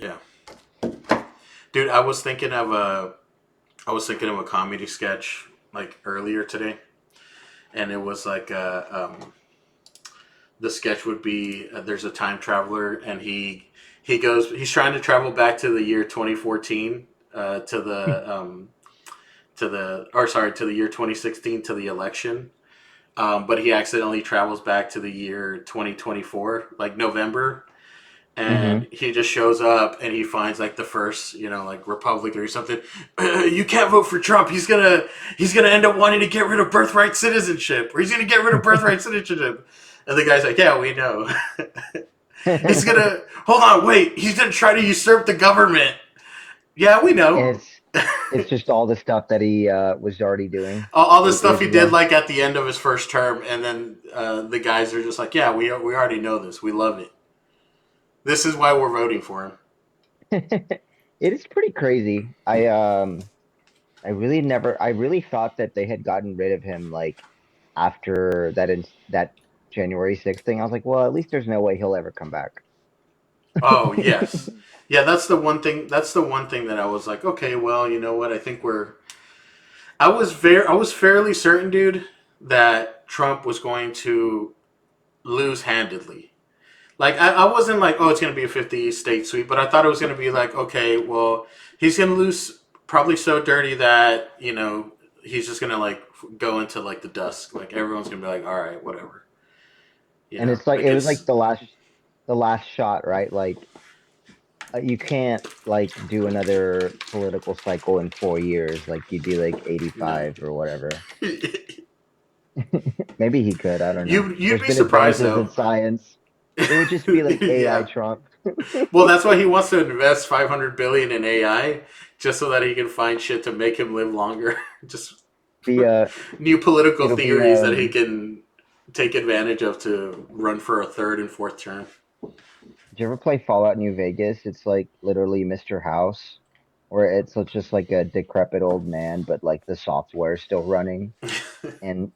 Yeah, dude. I was thinking of a comedy sketch like earlier today, and it was like the sketch would be there's a time traveler and he's trying to travel back to the year 2014 to the year 2016 to the election, but he accidentally travels back to the year 2024 like November, Mm-hmm. and he just shows up and he finds like the first like Republican or something. You can't vote for Trump. He's gonna end up wanting to get rid of birthright citizenship, or he's gonna get rid of birthright citizenship. And the guy's like, yeah, we know. He's gonna hold on, wait. He's gonna try to usurp the government. Yeah, we And know. it's just all the stuff that he was already doing. All the It stuff was he did wrong. like at the end of his first term, and then the guys are just like, yeah, we already know this. We love it. This is why we're voting for him. It is pretty crazy. I really thought that they had gotten rid of him like after that January 6th thing. I was like, well, at least there's no way he'll ever come back. Oh yes, yeah. That's the one thing. That's the one thing that I was like, okay, well, you know what? I think we're. I was fairly certain, dude, that Trump was going to lose handedly. Like I wasn't like, oh, it's going to be a 50 state sweep, but I thought it was going to be like, okay, well, he's going to lose probably so dirty that he's just going to like go into like the dusk. Like everyone's going to be like, all right, whatever. And it's like Like it was like it's the last shot, right? Like you can't like do another political cycle in 4 years. Like you'd be like no. 85 or whatever. Maybe he could. I don't know. You'd There's be been surprised advances in though. science. It would just be like AI Yeah. Trump. Well, that's why he wants to invest 500 billion in AI, just so that he can find shit to make him live longer. Just Be new political it'll be theories that he can take advantage of to run for a third and fourth term. Did you ever play Fallout New Vegas? It's like literally Mr. House, where it's just like a decrepit old man, but like the software is still running. And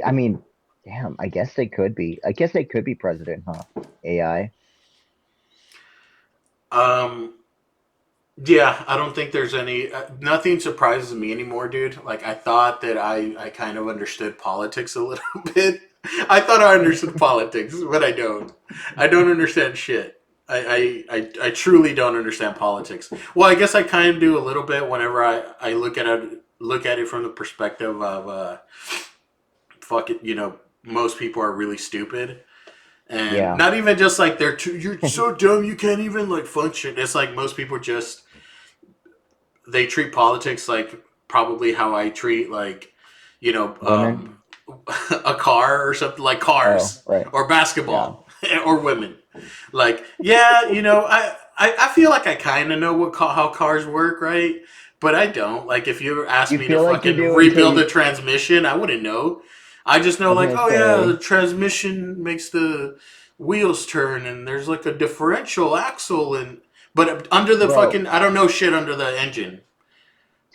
I mean, damn, I guess they could be. I guess they could be president, huh? AI. um, yeah, I don't think there's any. Nothing surprises me anymore, dude. Like I thought that I kind of understood politics a little bit. I thought I understood politics, but I don't. I don't understand shit. I truly don't understand politics. Well, I guess I kind of do a little bit whenever I look at it from the perspective of fuck it, most people are really stupid, and Yeah. not even just like you're so dumb you can't even like function. It's like most people just they treat politics like probably how I treat like you know um, Women. a car or something like Oh, cars right. or Yeah. basketball or women. Like yeah, I feel like I kind of know how cars work, right? But I don't. Like if you ever asked You me to feel like you fucking do until rebuild a you, transmission, I wouldn't know. I just I know was like, gonna oh yeah, the say, transmission makes the wheels turn and there's like a differential axle and but under the bro, fucking I don't know shit under the engine.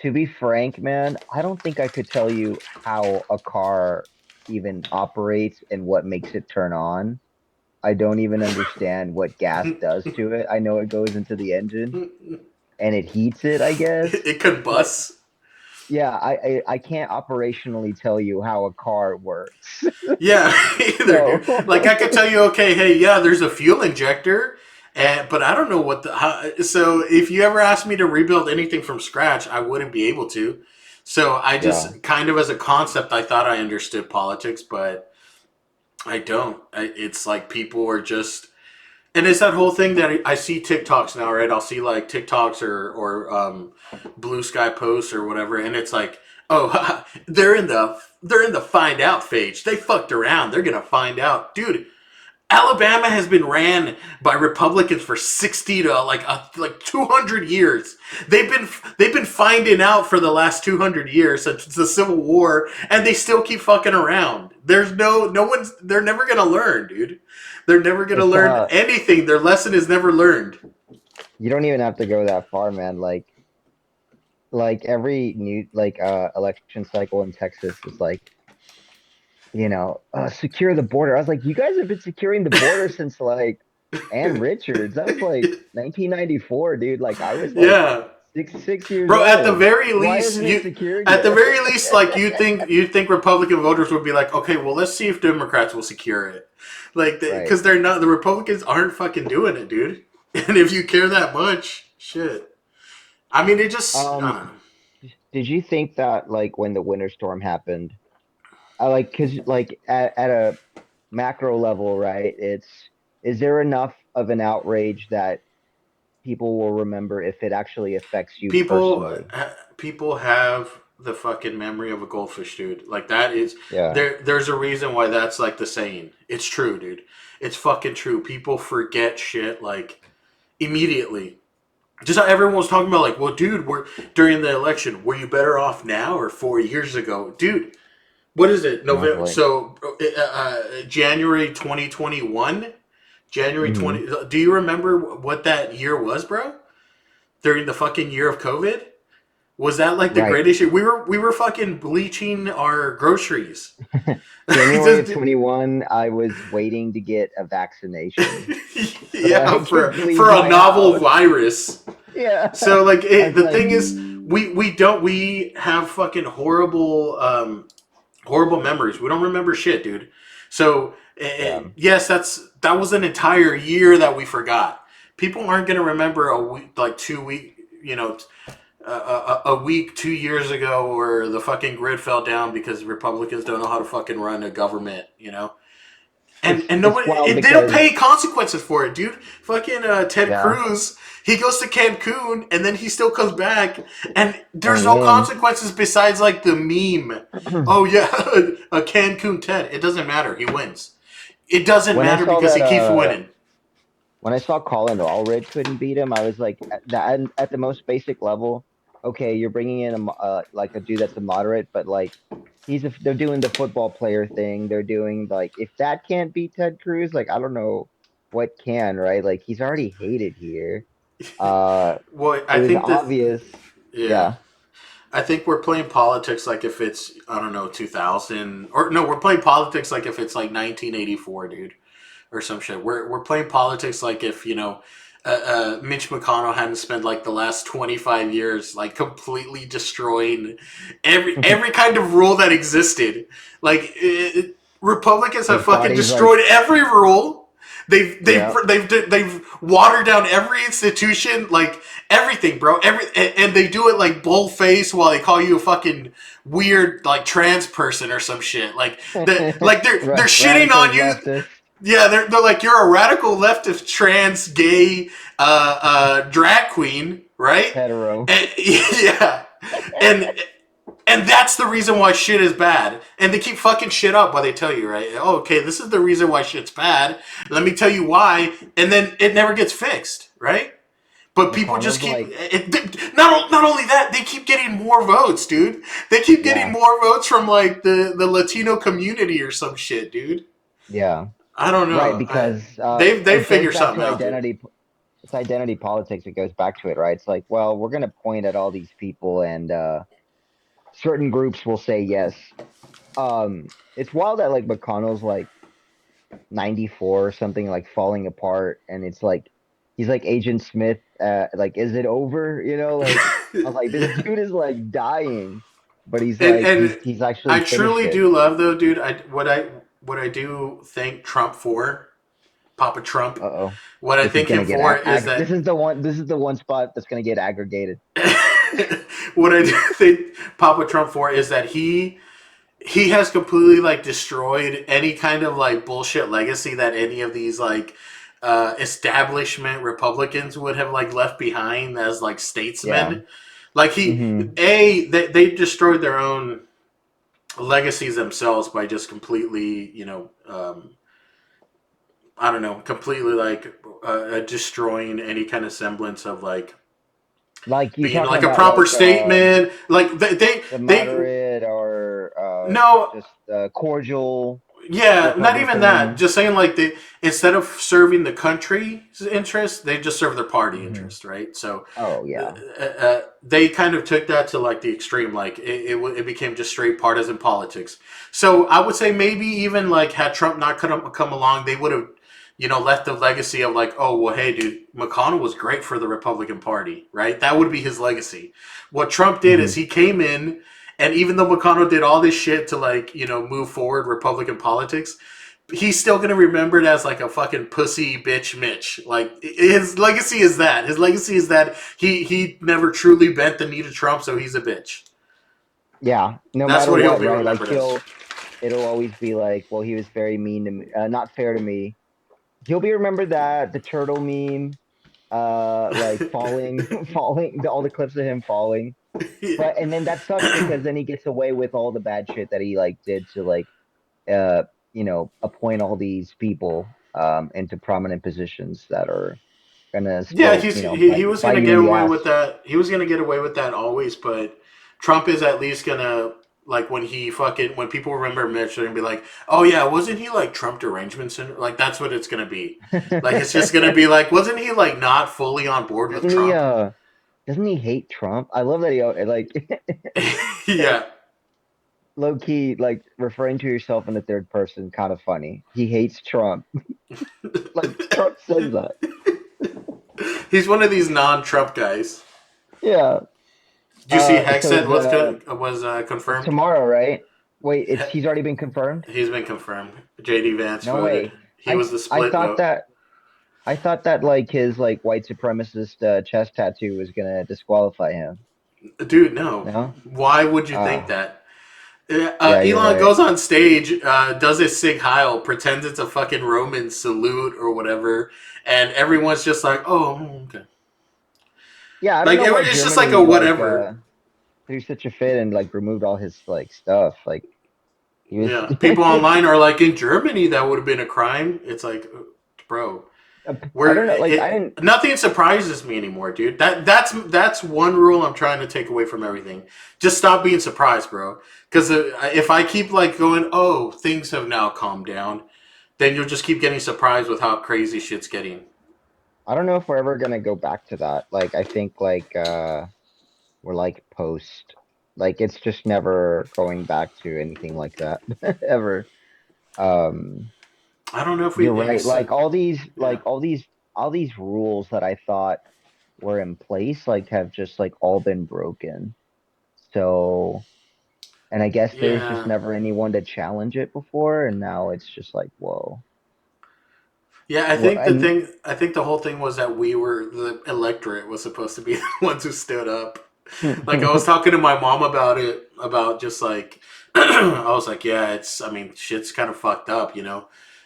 to be frank, man, I don't think I could tell you how a car even operates and what makes it turn on. I don't even understand what gas does to it. I know it goes into the engine and it heats it, I guess. It could But bust. yeah, I can't operationally tell you how a car works. Yeah, either, So, dude. Like I could tell you, okay, hey, yeah, there's a fuel injector, but I don't know what so if you ever asked me to rebuild anything from scratch, I wouldn't be able to. So I yeah. just kind of as a concept, I thought I understood politics, but I don't. It's like people are just, and it's that whole thing that I see TikToks now, right? I'll see like TikToks or Blue Sky posts or whatever, and it's like, oh, they're in the find out phase. They fucked around. They're gonna find out, dude. Alabama has been ran by Republicans for 60 to like 200 years. They've been finding out for the last 200 years since the Civil War, and they still keep fucking around. There's no one's. They're never gonna learn, dude. They're never gonna It's learn anything. Their lesson is never learned. you don't even have to go that far, man. Like every new election cycle in Texas is like, secure the border. I was like, you guys have been securing the border since like and Richards. That was like 1994, dude. Like I was like Yeah. six years Bro, at the old. very Why least, isn't it you secured at the yet? very least, like you think Republican voters would be like, okay, well, let's see if Democrats will secure it, like, Right. because they're not. The Republicans aren't fucking doing it, dude. And if you care that much, shit. I mean, it just, I Um, don't know. did you think that like when the winter storm happened, I like because like at a macro level, right? It's is there enough of an outrage that people will remember if it actually affects you People, personally? people have the fucking memory of a goldfish, dude. Like that is Yeah. there's a reason why that's like the saying. It's true, dude. It's fucking true. People forget shit like immediately. Just how everyone was talking about, like, well, dude, we're during the election. Were you better off now or 4 years ago, dude? What is it? And I was November. like, So January 2021. January hmm 20. Do you remember what that year was, bro? During the fucking year of COVID, was that like the right. greatest year? We were fucking bleaching our groceries. January of Just- 21, I was waiting to get a vaccination so that I yeah, could for leave a my novel house. virus. Yeah. So like I was the like, thing is, we have fucking horrible horrible memories. We don't remember shit, dude. So yeah. yes, that was an entire year that we forgot. People aren't gonna remember a week, like 2 week, a week 2 years ago, where the fucking grid fell down because Republicans don't know how to fucking run a government. And It's nobody, wild they don't because pay consequences for it, dude. Fucking Ted yeah, Cruz, he goes to Cancun and then he still comes back, and there's and no wins. consequences besides like the meme. Oh yeah, a Cancun Ted. It doesn't matter. He wins. It doesn't when I matter saw because that he keeps winning. when I saw Colin Allred couldn't beat him, I was like, at the most basic level, okay, you're bringing in like a dude that's a moderate, but like they're doing the football player thing. They're doing like if that can't beat Ted Cruz, like I don't know what can, right? Like he's already hated here. Uh, Well, it I was think that, obvious. yeah. Yeah, I think we're playing politics like if it's, I don't know, 2000, or no, we're playing politics like if it's like 1984, dude, or some shit. We're playing politics like if Mitch McConnell hadn't spent like the last 25 years like completely destroying every kind of rule that existed. Like Republicans have his fucking body's like, destroyed every rule. yeah, They've watered down every institution, like everything, bro. And they do it like bull face while they call you a fucking weird like trans person or some shit. They're shitting radical on you. leftist, Yeah, they're like, you're a radical leftist, trans, gay, drag queen, right? hetero. And, yeah, and and that's the reason why shit is bad. And they keep fucking shit up while they tell you, right? Oh, okay, this is the reason why shit's bad. Let me tell you why, and then it never gets fixed, right? But people just McConnell's keep like, not only that, they keep getting more votes, dude. They keep getting yeah, more votes from like the Latino community or some shit, dude. yeah. I don't Right, know. because They it goes figure back something to out, dude. identity. It's identity politics. It goes back to it, right? It's like, well, we're gonna point at all these people, and certain groups will say yes. It's wild that like McConnell's like 94 or something, like falling apart, and it's like he's like Agent Smith. Like, is it over? Like I was like, this Yeah. dude is like dying, but he's and like and he's actually I finished truly it. do love though, dude. What I do thank Trump for, Papa Trump. Uh-oh. What I This is thank him gonna get for is this that is the one. This is the one spot that's gonna get aggregated. what I do think Papa Trump for is that he has completely like destroyed any kind of like bullshit legacy that any of these like establishment Republicans would have like left behind as like Yeah. statesmen. Like hmm they destroyed their own legacies themselves by just completely, I don't know, completely like destroying any kind of semblance of like Like you being talking like a about proper like statement. Like the they moderate or no, just cordial yeah, not even that. Republican. Just saying like they, instead of serving the country's interest, they just serve their party hmm interest, right? So Oh yeah. they kind of took that to like the extreme. Like it became just straight partisan politics. So I would say maybe even like had Trump not come along, left the legacy of like, oh well, hey, dude, McConnell was great for the Republican Party, right? That would be his legacy. What Trump did is Hmm. he came in, and even though McConnell did all this shit to like, move forward Republican politics, he's still gonna remember it as like a fucking pussy bitch Mitch. Like his legacy is that. His legacy is that he never truly bent the knee to Trump, so he's a bitch. Yeah, no That's matter what he'll what, be right? Like remembered as. it'll always be like, well, he was very mean to me, not fair to me. He'll be remembered that the turtle meme, like falling, falling, all the clips of him falling. But and then that sucks because then he gets away with all the bad shit that he like did to like, uh, appoint all these people into prominent positions that are gonna Yeah, still, he was bite gonna you get in the away ass. with that. He was gonna get away with that always, but Trump is at least gonna like when people remember Mitch, they're gonna be like, oh yeah, wasn't he like Trump derangement syndrome? Like that's what it's gonna be. Like it's just gonna be like, wasn't he like not fully on board with Doesn't he Trump? doesn't he hate Trump? I love that he like Yeah. low key like referring to yourself in the third person kind of funny. He hates Trump. Like Trump says that. He's one of these non-Trump guys. Yeah. Do you see So Hexet was the confirmed? tomorrow, right? Wait, it's he's already been confirmed? He's been confirmed. JD Vance No voted. way. He was the I split thought vote. that I thought that like his like white supremacist chest tattoo was gonna disqualify him. Dude, no. No? Why would you think Ah, that? yeah, you're Elon right. goes on stage, does his Sig Heil, pretends it's a fucking Roman salute or whatever, and everyone's just like, "Oh, okay." Yeah, I don't Like know why it's just like a Germany like whatever. threw such a fit and like removed all his like stuff. Like he was Yeah, people online are like, "In Germany, that would have been a crime." It's like, bro, I we're don't know, like I didn't nothing surprises me anymore, dude. That's one rule I'm trying to take away from everything. Just stop being surprised, bro. Because if I keep like going, oh, things have now calmed down, then you'll just keep getting surprised with how crazy shit's getting. I don't know if we're ever gonna go back to that. Like I think like we're like post like it's just never going back to anything like that ever. Um I don't know if we. you're right. Like all these Yeah, all these rules that I thought were in place like have just like all been broken. So and I guess there's just yeah, never anyone to challenge it before and now it's just like whoa. yeah. What and I think the whole thing was that we were the electorate was supposed to be the ones who stood up. Like I was talking to my mom about it, about just like I was like, yeah, it's. I mean, shit's kind of fucked up,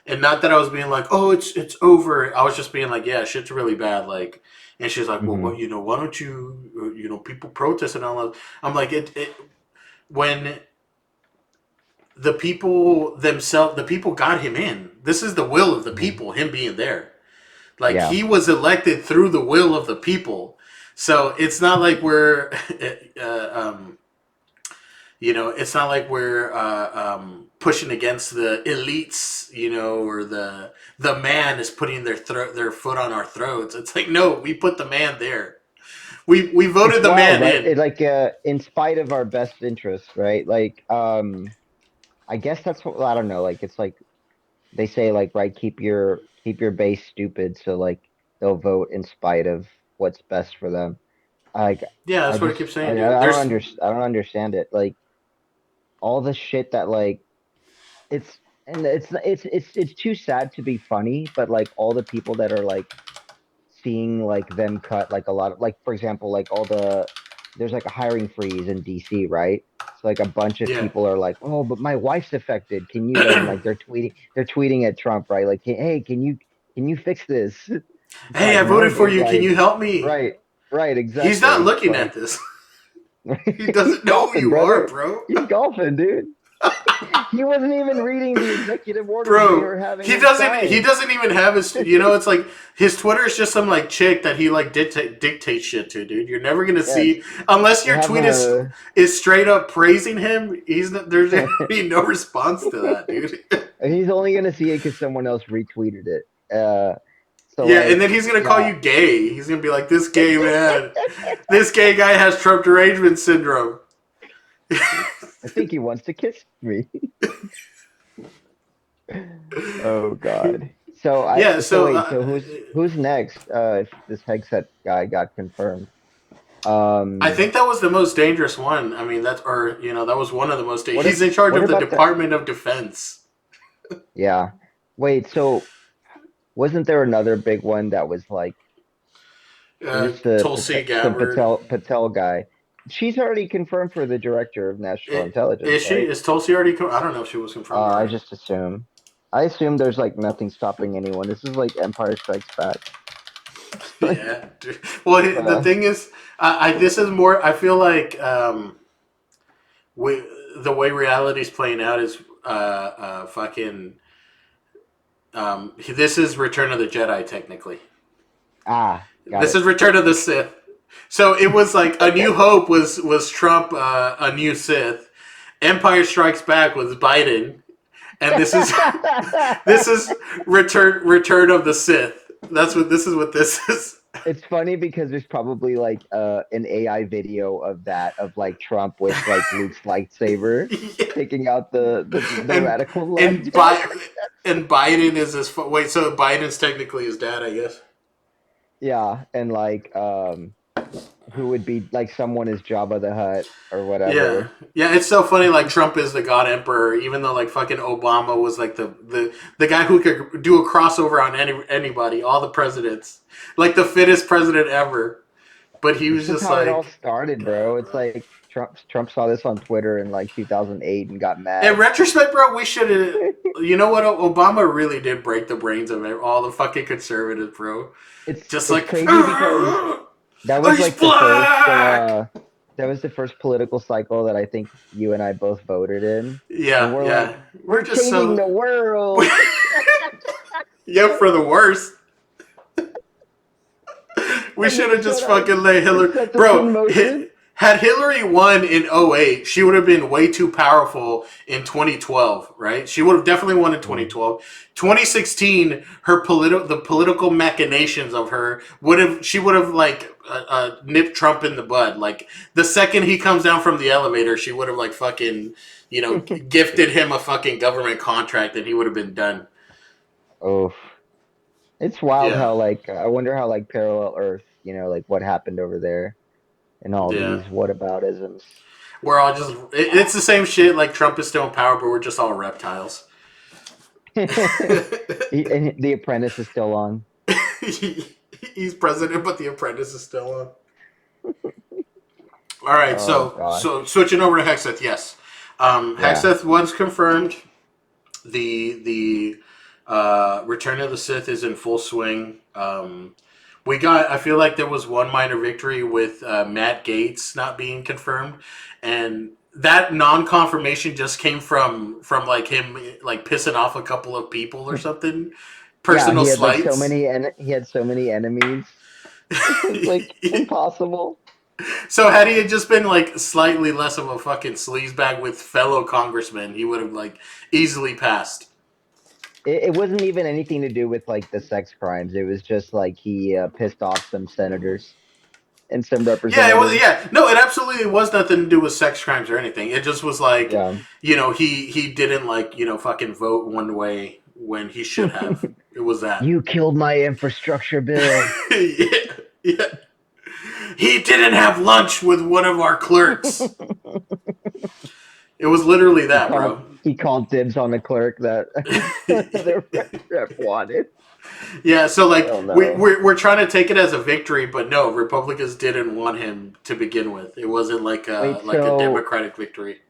and not that I was being like, oh, it's over. I was just being like, yeah, shit's really bad. Like, and she's like, well, Mhm. what, why don't you, people protest and all that. I'm like, it when the people got him in. This is the will of the Mhm. people. Him being there, like Yeah. he was elected through the will of the people. So it's not like we're it's not like we're pushing against the elites, or the man is putting their foot on our throats. It's like no, we put the man there. We It's voted the wild, man right? in. It like in spite of our best interests, right? Like I guess that's what I don't know. Like it's like they say like right, keep your base stupid so like they'll vote in spite of what's best for them. Like Yeah, I that's what I just keep saying, dude. I don't understand it. Like all the shit that like it's and it's too sad to be funny, but like all the people that are like seeing like them cut like a lot of like for example like all there's like a hiring freeze in DC, right? So like a bunch of Yeah. people are like, oh, but my wife's affected. Can you and like they're tweeting at Trump, right? Like, hey, can you fix this? It's Hey, like, I no, voted for dude, you. Can you like, help me? right, right, He's not exactly. It's looking at like this. He he's doesn't know who golfing, you are, brother. bro. He's golfing, dude. He wasn't even reading the executive orders they Bro, were having he him doesn't. He sign. doesn't even have his. It's like his Twitter is just some like chick that he like dictate shit to, dude. You're never gonna Yes, see unless they your have tweet a is straight up praising him. There's gonna be no response to that, dude. he's only gonna see it because someone else retweeted it. So Yeah, and then like, he's gonna call yeah, you gay. He's gonna be like, "This gay man, this gay guy has Trump derangement syndrome." I think he wants to kiss me. Oh God. Yeah. So So wait, so who's next? If this Hegseth guy got confirmed. I Um, think that was the most dangerous one. I mean, that was one of the most. He's in charge what of the about the Department of Defense. yeah. Wait, so wasn't there another big one that was like who's Tulsi The Gabbard. Patel guy? She's already confirmed for the director of national Is intelligence, she? right? Is Tulsi already? I don't know if she was confirmed I already. just assume. I assume there's like nothing stopping anyone. This is like Empire Strikes Back. Yeah. Well, the Uh, thing is, this is more. I feel like we the way reality's playing out is fucking. This is Return of the Jedi, technically. got This is it. Return of the Sith. So it was like A New Hope was Trump, a new Sith. Empire Strikes Back was Biden, and this is Return of the Sith. This is what this is. It's funny because there's probably like an AI video of that of like Trump with like Luke's lightsaber Yeah. taking out the And radical left. and Bi- and Biden is his wait. So Biden's technically his dad, I guess. Yeah, and like who would be like someone is Jabba the Hutt or Yeah, whatever. yeah. It's so funny. Like Trump is the God Emperor, even though like fucking Obama was like the guy who could do a crossover on anybody, all the presidents, like the fittest president ever. But he was This is just how it all like, started, bro. God, It's bro. like Trump saw this on Twitter in like 2008 and got In mad. retrospect, bro, we should have. You know what? Obama really did break the brains of all the fucking conservatives, bro. Just It's like, crazy because that was he's like the first black. that was the first political cycle that I think you and I both voted in. And Yeah, we're yeah. like, We're we're just changing so. the world. Yeah, for the worst. We And should it have just set us fucking let it Hillary. sets us in Bro, motion. had Hillary won in '08, she would have been way too powerful in 2012, right? She would have definitely won in Mm. 2012. 2016, the political machinations of her she would have like nipped Trump in the bud. Like the second he comes down from the elevator, she would have like fucking, gifted him a fucking government contract and he would have been done. Oh, it's wild Yeah. how like I wonder how like parallel Earth, like what happened over there and all Yeah. these whataboutisms. We're all just, it's the same shit. Like Trump is still in power, but we're just all reptiles. And the Apprentice is still on. He's president, but the apprentice is still on. All right, Oh so gosh. switching over to Hexeth, yes, Yeah. Hexeth was confirmed. The Return of the Sith is in full swing. I feel like there was one minor victory with Matt Gates not being confirmed, and that non-confirmation just came from like him like pissing off a couple of people or something, Yeah, personal slights. he had so many enemies. It's like impossible. So had he just been like slightly less of a fucking sleazebag with fellow congressmen, he would have like easily passed. It wasn't even anything to do with like the sex crimes. It was just like he pissed off some senators and some Yeah, it was. representatives. Yeah, no, it absolutely was nothing to do with sex crimes or anything. It just was like, Yeah. he didn't like fucking vote one way when he should have. It was that. You killed my infrastructure bill. Yeah, yeah. He didn't have lunch with one of our clerks. It was literally that, bro. He called dibs on the clerk that the rep wanted. Yeah, so like Hell no. we're trying to take it as a victory, but no, Republicans didn't want him to begin with. It wasn't Wait, like a so Democratic victory.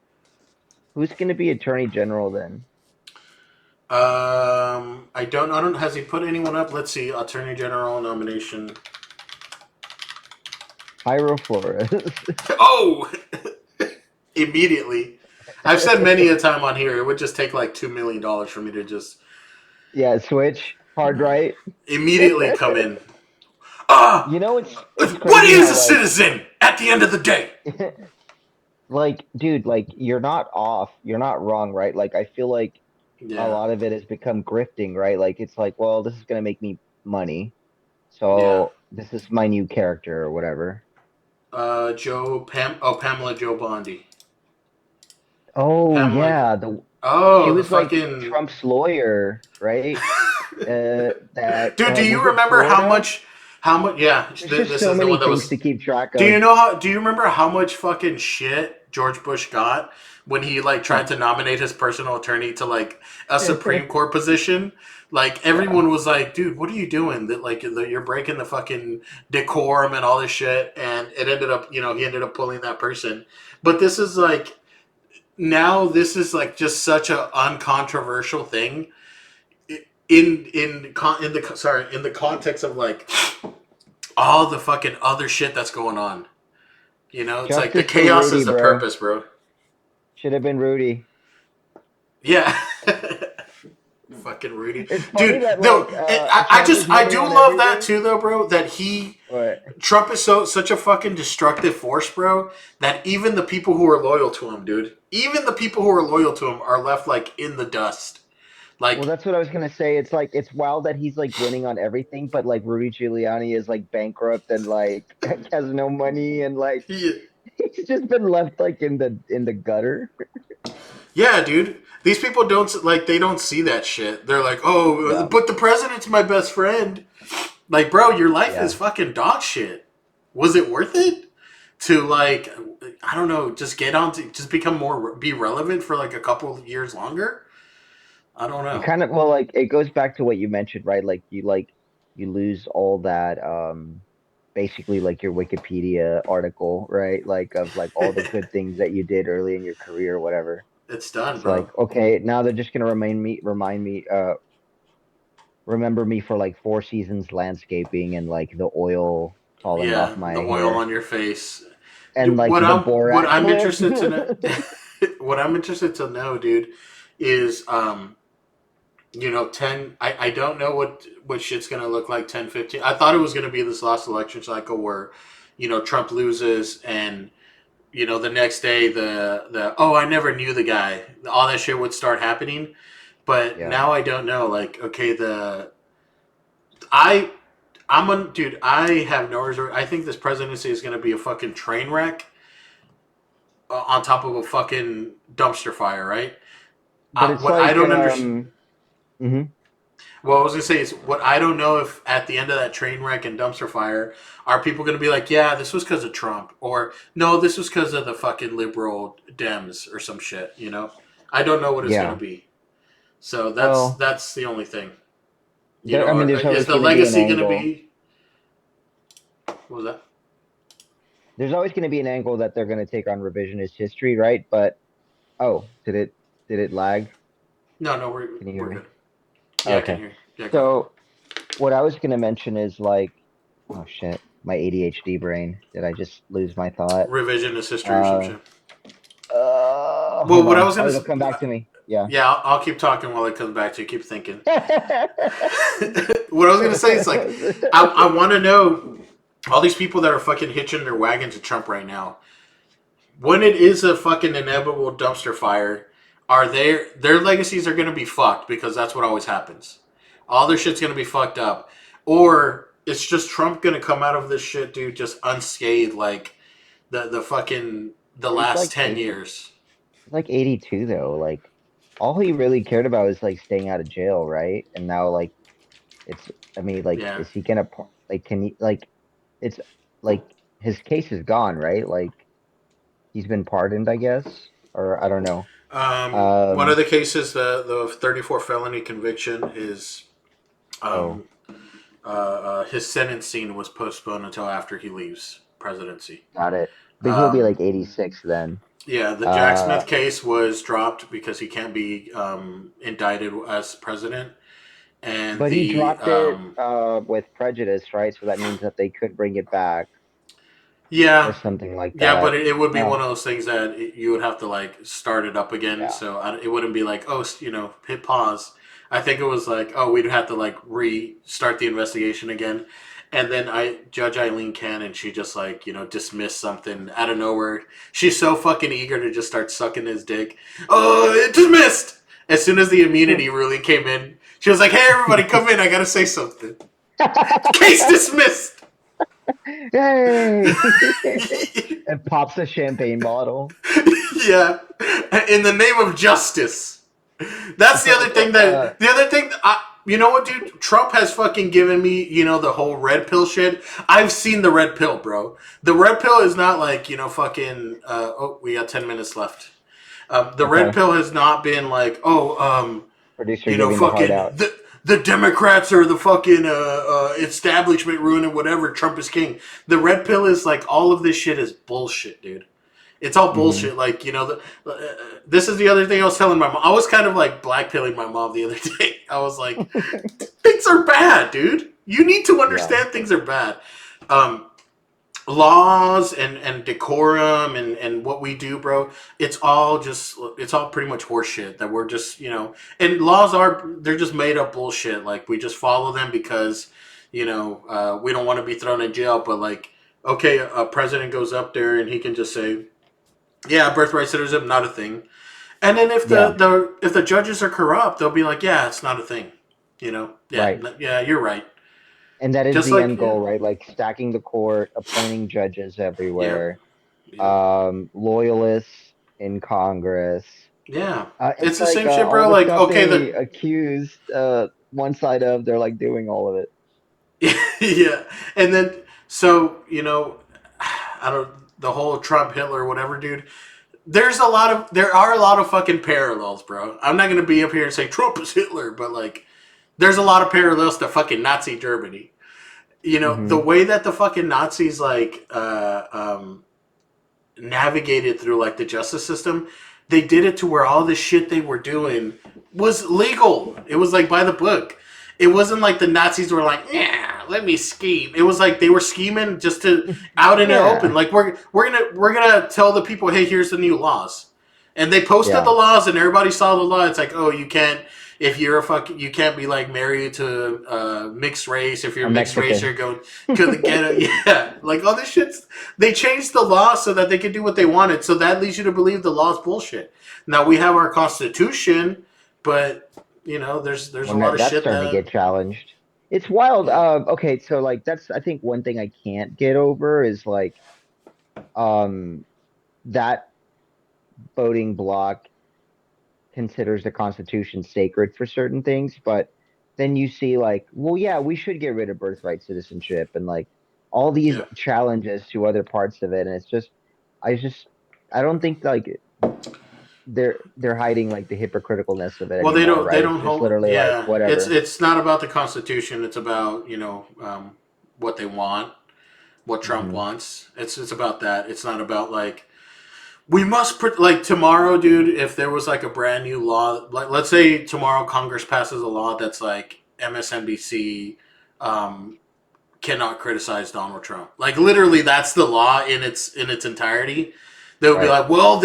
who's going to be attorney general then? I don't. Has he put anyone up? Let's see. Attorney General nomination. Jairo Flores. Oh, immediately. I've said many a time on here, it would just take like $2 million for me to just Yeah, switch hard right. immediately come in. Ah, It's what crazy is how a citizen at the end of the day? like dude, like you're not off, you're not wrong, right? Like I feel like a Yeah, lot of it has become grifting, right? Like it's like, well, this is gonna make me money, yeah. so this is my new character or whatever. Pamela Joe Bondi. Oh Pamela. yeah, the she Oh, the was like fucking. Trump's lawyer, right? That Dude, do you was it remember how Florida? much? How much? Yeah, There's just this so is the many one that things was. to keep track Do you of. know how? Do you remember how much fucking shit George Bush got when he like tried to nominate his personal attorney to like a Supreme Court position? Like Yeah. everyone was like, "Dude, what are you doing? That like you're breaking the fucking decorum and all this shit." And it ended up, he ended up pulling that person. But this is like now this is like just such a uncontroversial thing in the context of like all the fucking other shit that's going on. It's like the Justice for chaos Rudy, is the bro. purpose, bro. Should have been Rudy. Yeah. Fucking Rudy. It's funny Dude, that though, like Trump is I winning do on love that everything. too, though, bro, But Trump is such a fucking destructive force, bro, that even the people who are loyal to him, dude, even the people who are loyal to him are left, like, in the dust. well, Like, that's what I was gonna say. It's like it's wild that he's like winning on everything, but like Rudy Giuliani is like bankrupt and like has no money and like he, he's just been left like in the gutter. yeah, dude. These people they don't see that shit. They're like, oh, Yeah. but the president's my best friend. Like, bro, your life is Yeah. fucking dog shit. Was it worth it to like, I don't know, just get on to just become be relevant for like a couple of years longer? I don't It know. kind of well like it goes back to what you mentioned, right? Like you lose all that basically like your Wikipedia article, right? Like of like all the good things that you did early in your career or whatever. It's done, It's like, bro. okay, now they're just gonna remind me, remember me for like 4 seasons landscaping and like the oil falling off Yeah, my the oil hair on your face. and like the What Borat I'm clip. interested to know, what I'm interested to know, dude, is 10 I don't know what shit's going to look like 10-15. I thought it was going to be this last election cycle where Trump loses and the next day the oh, I never knew the guy, all that shit would start happening. But Yeah. now I don't know, like, okay, the I I'm a dude, I have no reserve. I think this presidency is going to be a fucking train wreck on top of a fucking dumpster fire, right? But it's What I like don't understand. mhm. Well, I was gonna say is what I don't know if at the end of that train wreck and dumpster fire, are people gonna be like, yeah, this was because of Trump, or no, this was because of the fucking liberal Dems or some shit. I don't know what it's gonna Yeah. be. So Well, that's the only thing. I mean there's Is always the going to be an legacy gonna angle. be? What was that? There's always going to be an angle that they're going to take on revisionist history, right? But oh, did it lag? No, no, Can you hear we're me? good. Yeah, I can Okay. hear you. Yeah, go ahead. So what I was going to mention is like, oh shit, my ADHD brain. Did I just lose my thought? Revisionist history or some Uh, shit. Well, Hold what I on. was Oh, gonna, it'll come back to me. Yeah. yeah, I'll keep talking while it comes back to you. Keep thinking. What I was gonna say is like, I want to know all these people that are fucking hitching their wagon to Trump right now. When it is a fucking inevitable dumpster fire, are their legacies are gonna be fucked because that's what always happens. All their shit's gonna be fucked up, or it's just Trump gonna come out of this shit, dude, just unscathed like the fucking the But last 10 years. he's like 82 though. Like all he really cared about is like staying out of jail, right? And now like it's I mean like Yeah. is he gonna like can he like it's like his case is gone, right? Like he's been pardoned, I guess, or I don't know. One of Um, the cases, the 34 felony conviction, is oh, um, his sentencing was postponed until after he leaves presidency. got it. But he'll be Um, like 86 then. yeah, the Jack Uh, Smith case was dropped because he can't be indicted as president, and but he the dropped it with prejudice, right? So that means that they could bring it back or yeah, something like yeah, but that. it would be one Oh, of those things that you would have to like start it up again. yeah. So it wouldn't be like, oh, hit pause. I think it was like, oh, we'd have to like restart the investigation again. And then Judge Eileen Cannon, she just like, dismissed something out of nowhere. She's so fucking eager to just start sucking his dick. Oh, it dismissed! As soon as the immunity ruling came in, she was like, hey, everybody, come in. I gotta say something. Case dismissed! Yay! And pops a champagne bottle. Yeah, in the name of justice. That's the other thing Uh, that the other thing You know what, dude? Trump has fucking given me, the whole red pill shit. I've seen the red pill, bro. The red pill is not like, fucking. Oh, we got 10 minutes left. The red Okay. pill has not been like, Producer giving the heart fucking out. the Democrats are the fucking establishment ruining whatever. Trump is king. The red pill is like all of this shit is bullshit, dude. It's all Hmm. bullshit. Like this is the other thing I was telling my mom. I was kind of like blackpilling my mom the other day. I was like, things are bad, dude. You need to Yeah. understand things are bad. Um, Laws and decorum and what we do, bro, it's all pretty much horseshit that we're just, and laws they're just made up bullshit. Like we just follow them because, we don't want to be thrown in jail. But like, okay, a president goes up there and he can just say, yeah, birthright citizenship, not a thing. And then if Yeah. if the judges are corrupt, they'll be like, yeah, it's not a thing. Yeah, Right. yeah, you're right. And that is Just the like, end goal, right? Like stacking the court, appointing judges yeah, everywhere, yeah, loyalists in Congress. yeah. It's It's the like same shit, all bro. the Like, stuff okay, they accused one side of, they're like doing all of it. yeah, and then so I don't the whole Trump Hitler whatever, dude. There are a lot of fucking parallels, bro. I'm not gonna be up here and say Trump is Hitler, but like, there's a lot of parallels to fucking Nazi Germany. The Hmm. way that the fucking Nazis like navigated through like the justice system, they did it to where all the shit they were doing was legal. It was like by the book. It wasn't like the Nazis were like, yeah, let me scheme. It was like they were scheming just to out in the open. Yeah. Like we're gonna tell the people, hey, here's the new laws, and they posted the Yeah. laws, and everybody saw the law. It's like, oh, you can't if you're a fuck, you can't be like married to mixed race. If you're A mixed race, you're Mexican. going to the ghetto. Yeah, like all this shit's they changed the law so that they could do what they wanted. So that leads you to believe the law's bullshit. Now we have our constitution, but there's a When lot of that's shit starting to that get challenged. It's wild. yeah Okay, so like that's I think one thing I can't get over is like um that voting block considers the Constitution sacred for certain things, but then you see like, well, yeah, we should get rid of birthright citizenship and like all these yeah. challenges to other parts of it, and it's I just, I don't think like they're hiding like the hypocriticalness of it Well, anymore, they right? It's don't just hold. literally like Yeah, whatever. it's not about the constitution. It's about what they want, what Trump Hmm. wants. It's about that. It's not about like we must like tomorrow, dude. If there was like a brand new law, like let's say tomorrow Congress passes a law that's like MSNBC cannot criticize Donald Trump. Like literally, that's the law in its entirety. They would be Right. like, well,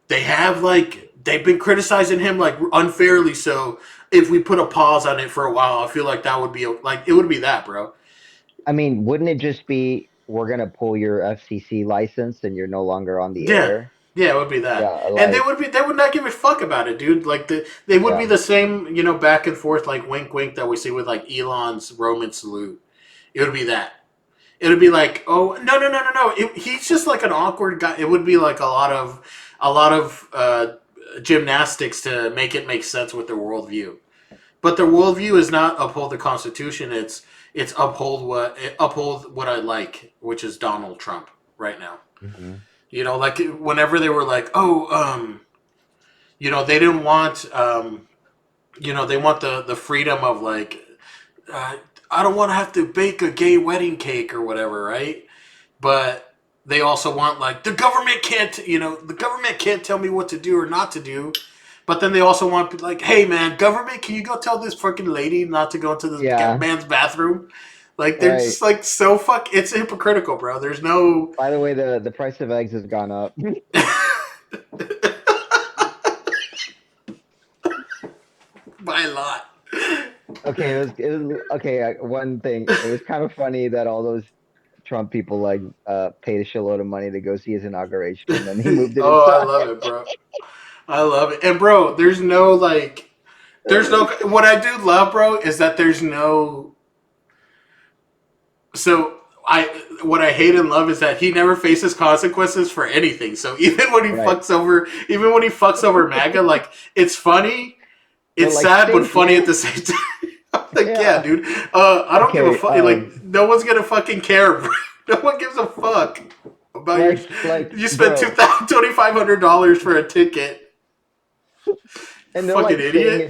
they have like they've been criticizing him like unfairly. So if we put a pause on it for a while, I feel like that would be like it would be that, bro. I mean, wouldn't it just be we're gonna pull your FCC license and you're no longer on the Yeah. air? Yeah, it would be Yeah, that. And like they would not give a fuck about it, dude. Like they would be yeah, the same, back and forth like wink wink that we see with like Elon's Roman salute. It would be that. It would be like, oh no. He's just like an awkward guy. It would be like a lot of gymnastics to make it make sense with their worldview. But their worldview is not uphold the Constitution. It's uphold what I like, which is Donald Trump right now. hmm, Like whenever they were like, oh, they didn't want, they want the freedom of like, uh, I don't want to have to bake a gay wedding cake or whatever, right? But they also want like the government can't tell me what to do or not to do. But then they also want like, hey man, government, can you go tell this fucking lady not to go into this yeah, man's bathroom? Like they're right. just like so fuck. It's hypocritical, bro. There's no By the way, the price of eggs has gone up. by a lot. Okay, it was okay. One thing, it was kind of funny that all those Trump people like paid a shitload of money to go see his inauguration, and then he moved it Oh, I inside. love it, bro. I love it. And bro, there's no what I do love, bro, is that there's no so I what I hate and love is that he never faces consequences for anything. So Right, even when he fucks over MAGA, like it's funny, but it's like sad but stink, funny at man. the same time. Like, yeah, Yeah. dude. I don't give a Okay. fuck. Like, no one's gonna fucking care. Bro. No one gives a fuck about your. You spent Bro, $2,500 for a ticket. and Fucking idiot.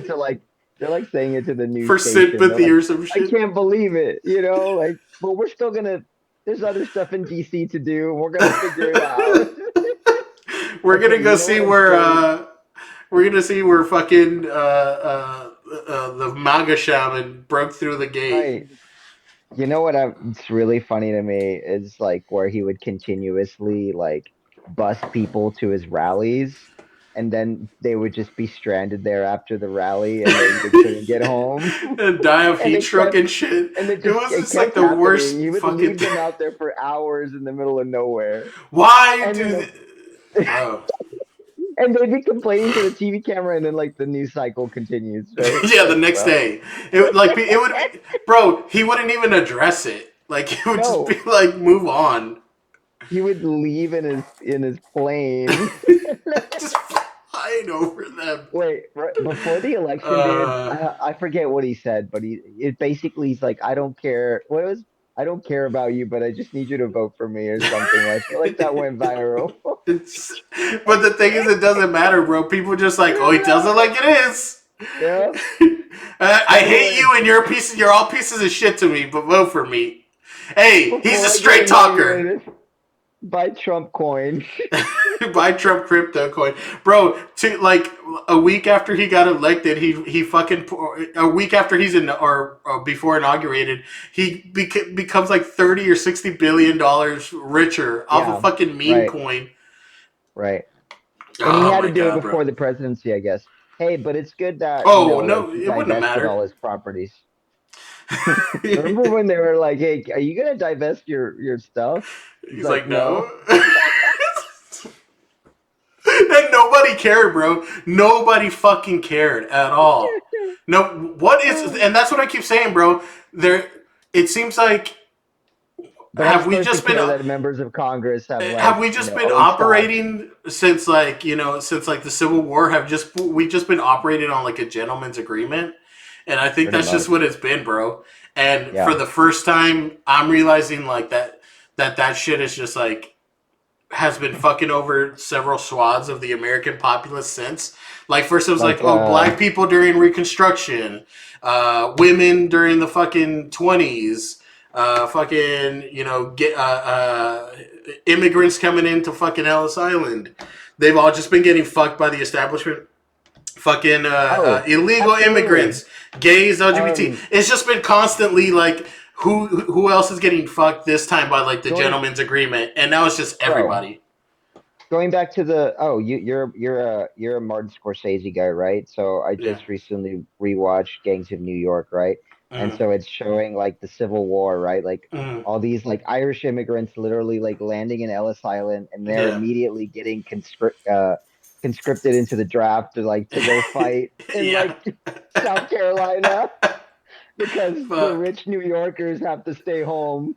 they're like saying it to the news For station. They're sympathy like, or some I shit. can't believe it, like, but we're still gonna. There's other stuff in DC to do. We're gonna figure it out. We're gonna Okay, go you know see what I'm where so fucking the MAGA shaman broke through the gate. right. You know what it's really funny to me is like where he would continuously like bus people to his rallies and then they would just be stranded there after the rally and they couldn't get home. And die of And heat stroke and shit. it It it was like kept the happening. worst He would fucking. leave them out there for hours in the middle of nowhere. Why And then do, bro? and they'd be complaining to the TV camera and then like the news cycle continues, right? Yeah, the Like, next bro. day, it would be, bro. He wouldn't even address it. Like it would just be No, like, move on. he would leave in his plane. Just flying over them. Wait, right before the election, dude, Uh, I forget what he said, but it basically he's like, I don't care. I don't care about you, but I just need you to vote for me or something. I feel like that went viral. it's, but the thing is, it doesn't matter, bro. People just like, oh, he tells it like it is. Yeah. I hate Anyway, you, and you're all pieces of shit to me, but vote for me. Hey, he's a before I get straight talker. inaugurated, buy Trump coin. Buy Trump crypto coin, bro. To like a week after he got elected, he fucking a week after he's in or before inaugurated, he becomes like 30 or 60 billion dollars richer off a Yeah, fucking meme right, coin. right. And he Oh had to my do it god, bro. before the presidency, I guess. Hey, but it's good that, Oh like no, he it wouldn't have divested mattered. all his properties. Remember when they were like, "Hey, are you gonna divest your stuff?" He's He's like, like, no. "No." And nobody cared, bro. Nobody fucking cared at all. No, what is, and that's what I keep saying, bro. There, it seems like But I'm have we supposed to just been care that members of Congress have have like, we just been own stock, operating since like since like the Civil War? Have just we just been operating on like a gentleman's agreement? And I think pretty that's just what much. it's been, bro. And for Yeah. the first time, I'm realizing like that shit is just like has been fucking over several swaths of the American populace since. Like first it was like, Like oh, black people during Reconstruction, women during the fucking 20s, fucking get immigrants coming into fucking Ellis Island. They've all just been getting fucked by the establishment. Fucking oh, illegal absolutely. immigrants, gays, LGBT. Um It's just been constantly like who else is getting fucked this time by like the going gentleman's agreement, and now it's just bro, everybody. going back to the you're a Martin Scorsese guy, right? So I Yeah. just recently rewatched Gangs of New York, right? And Mm, so it's showing like the Civil War, right? Like mm, all these like Irish immigrants literally like landing in Ellis Island and they're yeah. immediately getting conscripted into the draft to go fight in Yeah. like South Carolina because the Fuck. rich New Yorkers have to stay home.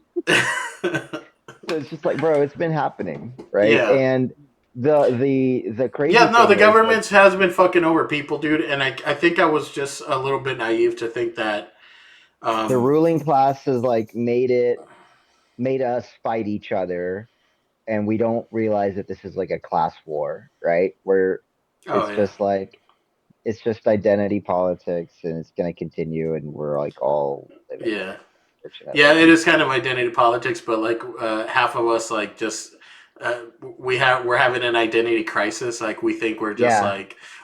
So it's just like, bro, it's been happening, right? Yeah. And the Yeah, crazy no, the thing is like government has been fucking over people, dude, and I think I was just a little bit naive to think that the um ruling class has like made us fight each other, and we don't realize that this is like a class war, right? Where oh it's yeah. just like it's just identity politics, and it's going to continue, and we're like all living in Yeah. it, Yeah, unfortunately. it is kind of identity politics, but like half of us like just we're having an identity crisis. Like Yeah,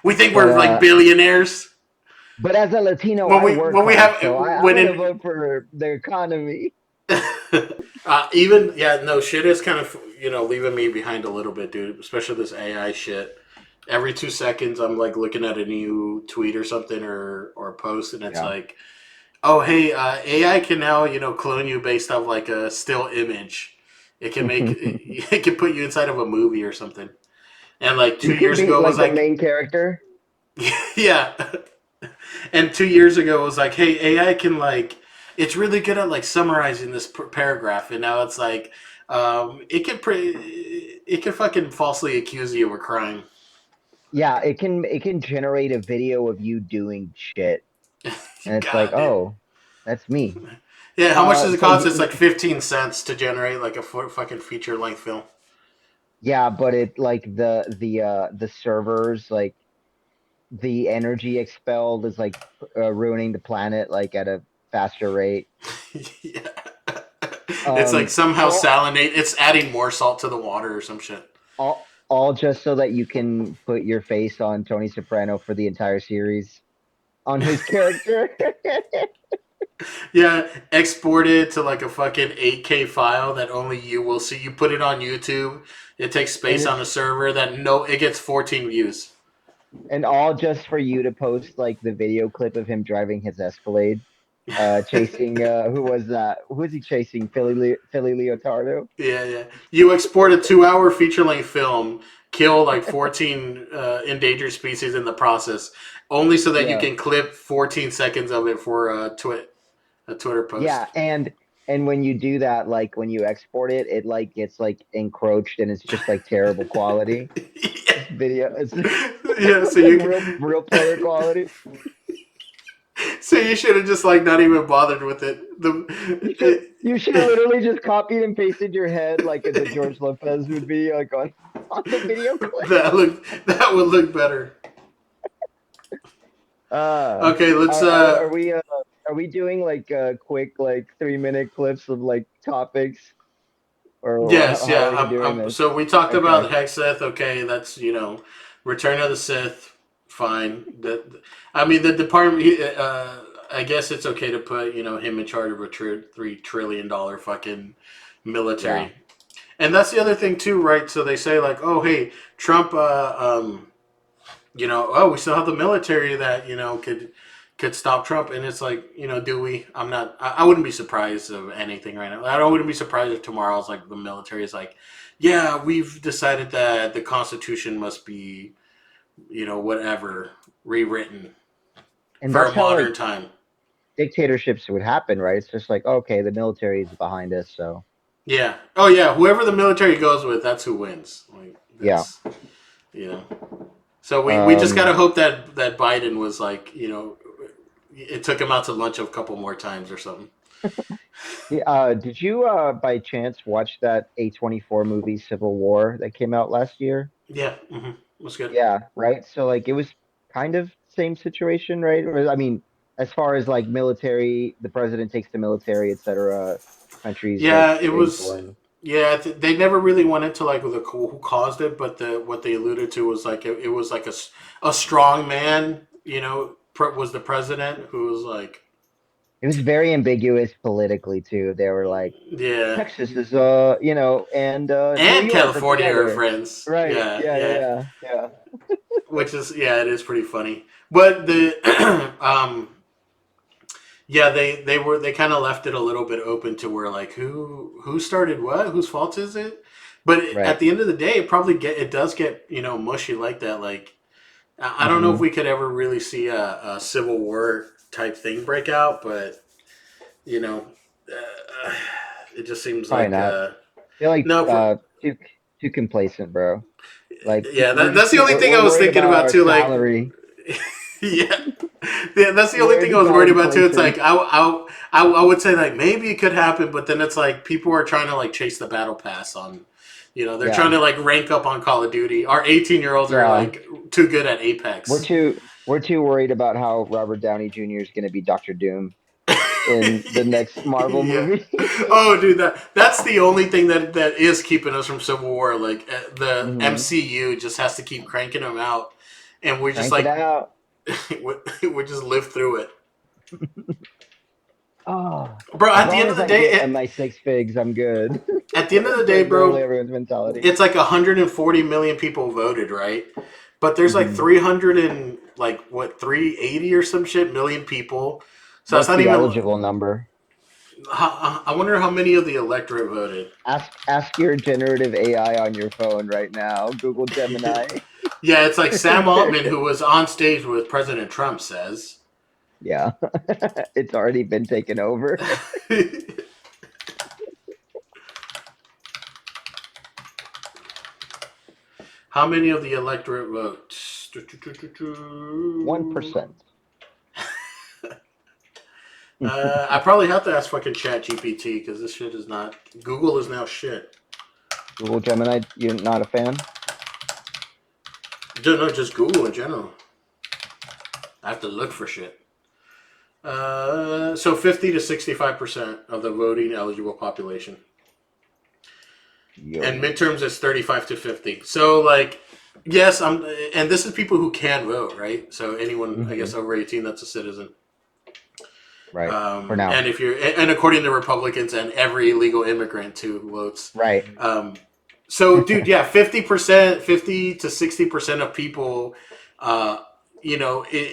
we think but we're like billionaires as a Latino, when I we work when we hard, have so I'm when gonna in vote for the economy. even yeah, no, shit is kind of leaving me behind a little bit, dude. Especially this AI shit. Every 2 seconds, I'm like looking at a new tweet or something or a post, and it's Yeah. like, oh hey, AI can now clone you based off like a still image. It can make it can put you inside of a movie or something. And like two You could years be ago, it was like the like, main character. yeah. And 2 years ago, it was like, hey, AI can like, it's really good at like summarizing this paragraph, and now it's like, it can fucking falsely accuse you of a crime. Yeah, it can generate a video of you doing shit. And it's like, God, dude. oh. That's me. Yeah, how much does it So cost? It's like 15 cents to generate like a fucking feature length film. yeah, but it like the servers like the energy expelled is like ruining the planet like at a faster rate. Yeah. It's like somehow So salinate. It's adding more salt to the water or some shit. all just so that you can put your face on Tony Soprano for the entire series on his character. Yeah, export it to like a fucking 8K file that only you will see. You put it on YouTube. It takes And space on it's a server that no, it gets 14 views. and all just for you to post like the video clip of him driving his Escalade, chasing who was that? Who was he chasing? Philly Leotardo? Yeah, yeah. You export a 2 hour feature length film, kill like 14 endangered species in the process, only so that you Yeah. can clip 14 seconds of it for a Twitter Yeah, post. and when you do that, like when you export it, it like gets like encroached and it's just like terrible quality. Yeah. It's video. It's Yeah, so like you can, real player quality. so you should have just like not even bothered with it. You should have literally just copied and pasted your head like the George Lopez would be like on the video clip. That would look better. Uh, Okay, let's are we doing like quick like 3 minute clips of like topics or yes, how yeah. are we doing this? So we talked about Okay. Hexeth. Okay, that's Return of the Sith. Fine. I mean, the department. I guess it's okay to put him in charge of a $3 trillion fucking Yeah. military. And that's the other thing too, right? So they say like, oh hey, Trump. Oh, we still have the military that could stop Trump, and it's like, do we? I'm not. I wouldn't be surprised of anything right now. I wouldn't be surprised if tomorrow's like the military is like, yeah, we've decided that the Constitution must be, whatever, rewritten And for that's a how modern like time. dictatorships would happen, right? It's just like, okay, the military is behind us, so Yeah. Oh yeah. Whoever the military goes with, that's who wins. Like yeah. that's you know. So we just gotta Um, hope that Biden was like, it took him out to lunch a couple more times or something. yeah, did you by chance watch that A24 movie Civil War that came out last year? Yeah, it was good. Yeah, right. So like it was kind of same situation, right? Or, I mean, as far as like military, the president takes the military, etc. Countries like Yeah, it wage was. war. Yeah, they never really went into like who caused it, but what they alluded to was like it was like a strong man, was the president who was like, It was very ambiguous politically too. They were like, yeah, Texas is and New and York are California are together. friends. Right. Yeah, Yeah, yeah, yeah, yeah. Yeah. which is yeah, it is pretty funny. But the yeah, they kind of left it a little bit open to where like who started what, whose fault is it? But at Right. the end of the day, it does get mushy like that. Like I don't know if Hmm. we could ever really see a civil war type thing break out, but you know, uh, it just seems Probably like not. Feel like no. too complacent, bro. Like Yeah, we're that's the only thing I we're was worried thinking about about our too. Like, salary. yeah. Yeah, that's the only Worried thing I was about worried about too. It's like inflation. I would say like maybe it could happen, but then it's like people are trying to like chase the battle pass on, they're trying Yeah. to like rank up on Call of Duty. Our 18-year-olds are Yeah. like too good at Apex. We're too worried about how Robert Downey Jr. is going to be Doctor Doom in the next Marvel Yeah. movie. Oh, dude, that's the only thing that is keeping us from Civil War. Like the Hmm. MCU just has to keep cranking them out, and we're just Crank it like out. we just live through it, Oh, bro. as At the long end of as the I day, get my six figs, I'm good. at the end of the That's day, like literally bro, everyone's mentality. it's like 140 million people voted, right? But there's like Hmm. 300 and like what 380 or some shit million people. So that's What's not the even. eligible number? I wonder how many of the electorate voted. Ask your generative AI on your phone right now. Google Gemini. Yeah, it's like Sam Altman, who was on stage with President Trump, says. Yeah, it's already been taken over. How many of the electorate votes? 1%. I probably have to ask fucking Chat GPT because this shit is not. Google is now shit. Google Gemini, you're not a fan? No, just Google in general. I have to look for shit. So 50 to 65% of the voting eligible population. And Yo. midterms is 35 to 50. So like, yes, and this is people who can vote, right? So anyone, I guess, Hmm. over 18 that's a citizen. Right. For now. And if you're, and according to Republicans and every illegal immigrant too who votes. Right. So, dude, yeah, 50%, 50 to 60% of people, uh,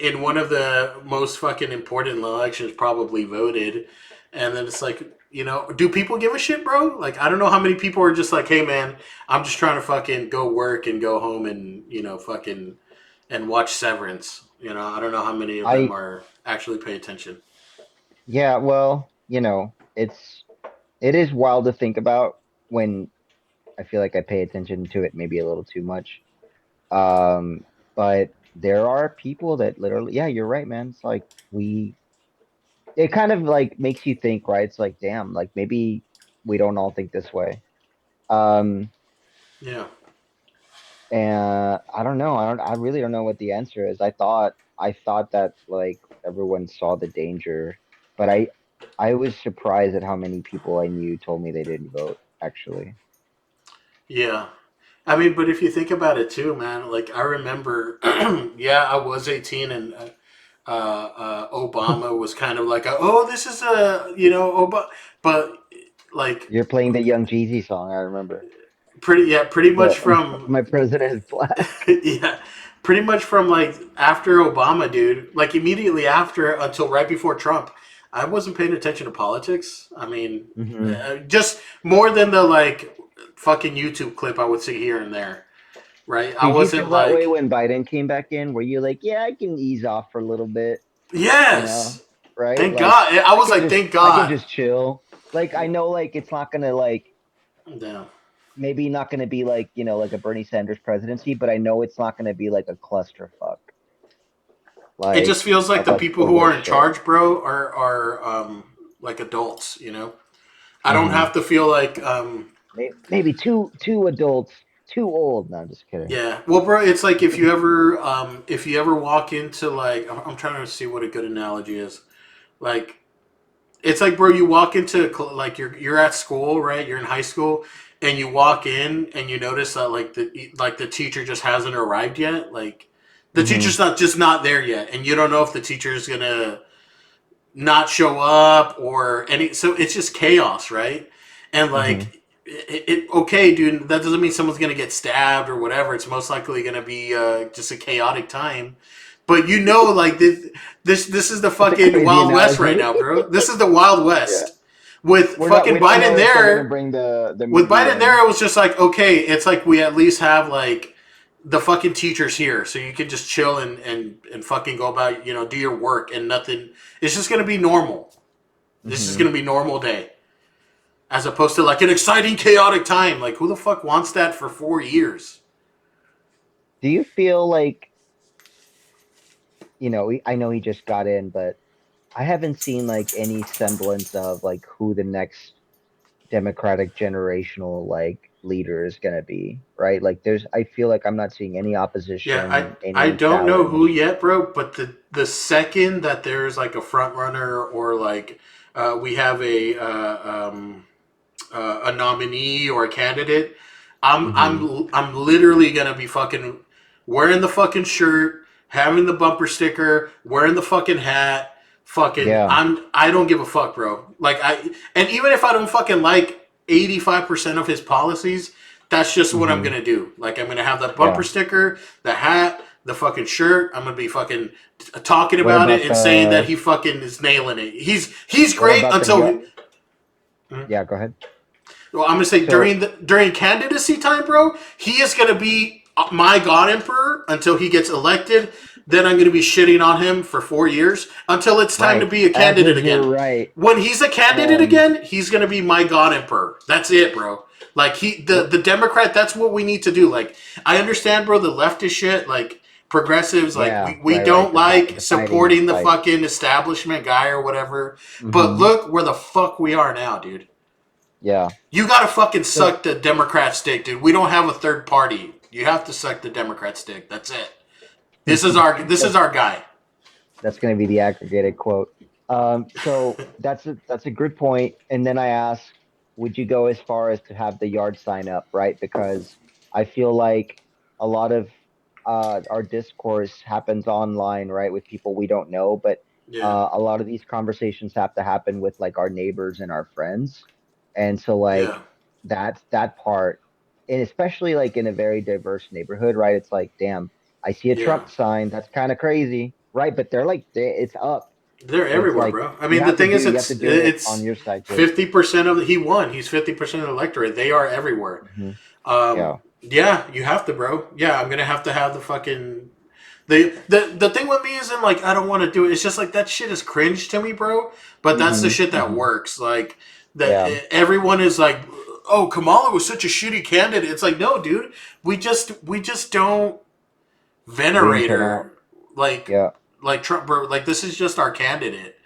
in one of the most fucking important elections probably voted. And then it's like, do people give a shit, bro? Like, I don't know how many people are just like, hey, man, I'm just trying to fucking go work and go home and, fucking and watch Severance. I don't know how many of them I are actually pay attention. Yeah, well, it is wild to think about when I feel like I pay attention to it maybe a little too much. Um, but there are people that literally, yeah, you're right, man. It's like it kind of like makes you think, right? It's like, damn, like maybe we don't all think this way. Um, Yeah. and I don't know. I really don't know what the answer is. I thought that like everyone saw the danger, but I was surprised at how many people I knew told me they didn't vote, actually. Yeah. I mean, but if you think about it too, man, like I remember, yeah, I was 18 and Obama was kind of like, oh, this is Obama, but like You're playing the Young Jeezy song, I remember. pretty much The from, My president is black. yeah, pretty much from like after Obama, dude, like immediately after until right before Trump, I wasn't paying attention to politics. I mean, Hmm. just more than the like fucking YouTube clip I would see here and there. Right? I Did you wasn't feel that way like, when Biden came back in? Were you like, yeah, I can ease off for a little bit, you know, yes, right? thank Like God. I was like, thank I can God. just chill. Like I know like it's not gonna like Yeah. maybe not gonna be like, like a Bernie Sanders presidency, but I know it's not gonna be like a clusterfuck, It just like feels like of the like people who are in bullshit. charge, bro, are like adults. I don't Hmm. have to feel like Maybe two adults, too old. No, I'm just kidding. yeah. Well, bro, it's like if you ever walk into like I'm trying to see what a good analogy is. Like it's like, bro, you walk into like you're at school, right? You're in high school, and you walk in and you notice that like the teacher just hasn't arrived yet. Like the Hmm. teacher's not there yet, and you don't know if the teacher's gonna not show up or any. So it's just chaos, right? And Hmm. like okay, dude, that doesn't mean someone's gonna get stabbed or whatever. It's most likely gonna be just a chaotic time. But like this is the That's a fucking crazy Wild West right analogy. now, bro. This is the Wild Yeah. West with We fucking don't Biden know if they're gonna there. bring the With movie Biden there, in. it was just like, okay, it's like we at least have like the fucking teachers here, so you can just chill and fucking go about do your work and nothing. It's just gonna be normal. This is Hmm. gonna be normal day, as opposed to like an exciting, chaotic time. Like who the fuck wants that for 4 years? Do you feel like, I know he just got in, but I haven't seen like any semblance of like who the next Democratic generational like leader is gonna be, right? Like I feel like I'm not seeing any Yeah, I opposition, I any don't know who challenge. yet, bro. But the second that there's like a front runner or like we have a nominee or a candidate, I'm Hmm. I'm I'm literally gonna be fucking wearing the fucking shirt, having the bumper sticker, wearing the fucking hat, fucking Yeah. I don't give a fuck, bro. Like and even if I don't fucking like 85% of his policies, that's just what I'm Hmm. gonna do. Like I'm gonna have that bumper Yeah. sticker, the hat, the fucking shirt. I'm gonna be fucking talking What about it about and saying that the he fucking is nailing it. He's what great about the until gun? hmm? Yeah, go ahead. Well, I'm gonna say So, during candidacy time, bro, he is gonna be my god emperor until he gets elected. Then I'm gonna be shitting on him for 4 years until it's time to right, be a as candidate is your again. right. When he's a candidate Um, again, he's gonna be my god emperor. That's it, bro. Like the what? the Democrat. That's what we need to do. Like I understand, bro. The left is shit. Like Progressives, like Yeah, we right. don't like The fighting supporting the like. fucking establishment guy or whatever. But Hmm. look where the fuck we are now, dude. Yeah. You gotta fucking So suck the Democrat stick, dude. We don't have a third party. You have to suck the Democrat stick. That's it. This is that's our guy. That's going to be the aggregated quote. So that's a good point. And then I ask, would you go as far as to have the yard sign up, right? Because I feel like a lot of our discourse happens online, right, with people we don't know, but Yeah, a lot of these conversations have to happen with like our neighbors and our friends, and so yeah, like that's that part, and especially like in a very diverse neighborhood, right? It's like, damn, I see a yeah. Trump sign. That's kind of crazy, right? But they're like, it's up. They're But it's everywhere, like bro. I mean, the thing is, you have to do it on it's your side too. 50% of he won. He's 50% of the electorate. They are everywhere. Hmm. Yeah. Yeah, you have to, bro. Yeah, I'm gonna have the fucking the thing with me isn't like I don't want to do it. It's just like that shit is cringe to me, bro. But that's the Hmm. shit that Hmm. works. Like that Yeah. everyone is like, oh, Kamala was such a shitty candidate. It's like, no, dude. We just don't We didn't venerate turn out. her like Yeah. like Trump, bro. Like this is just our candidate,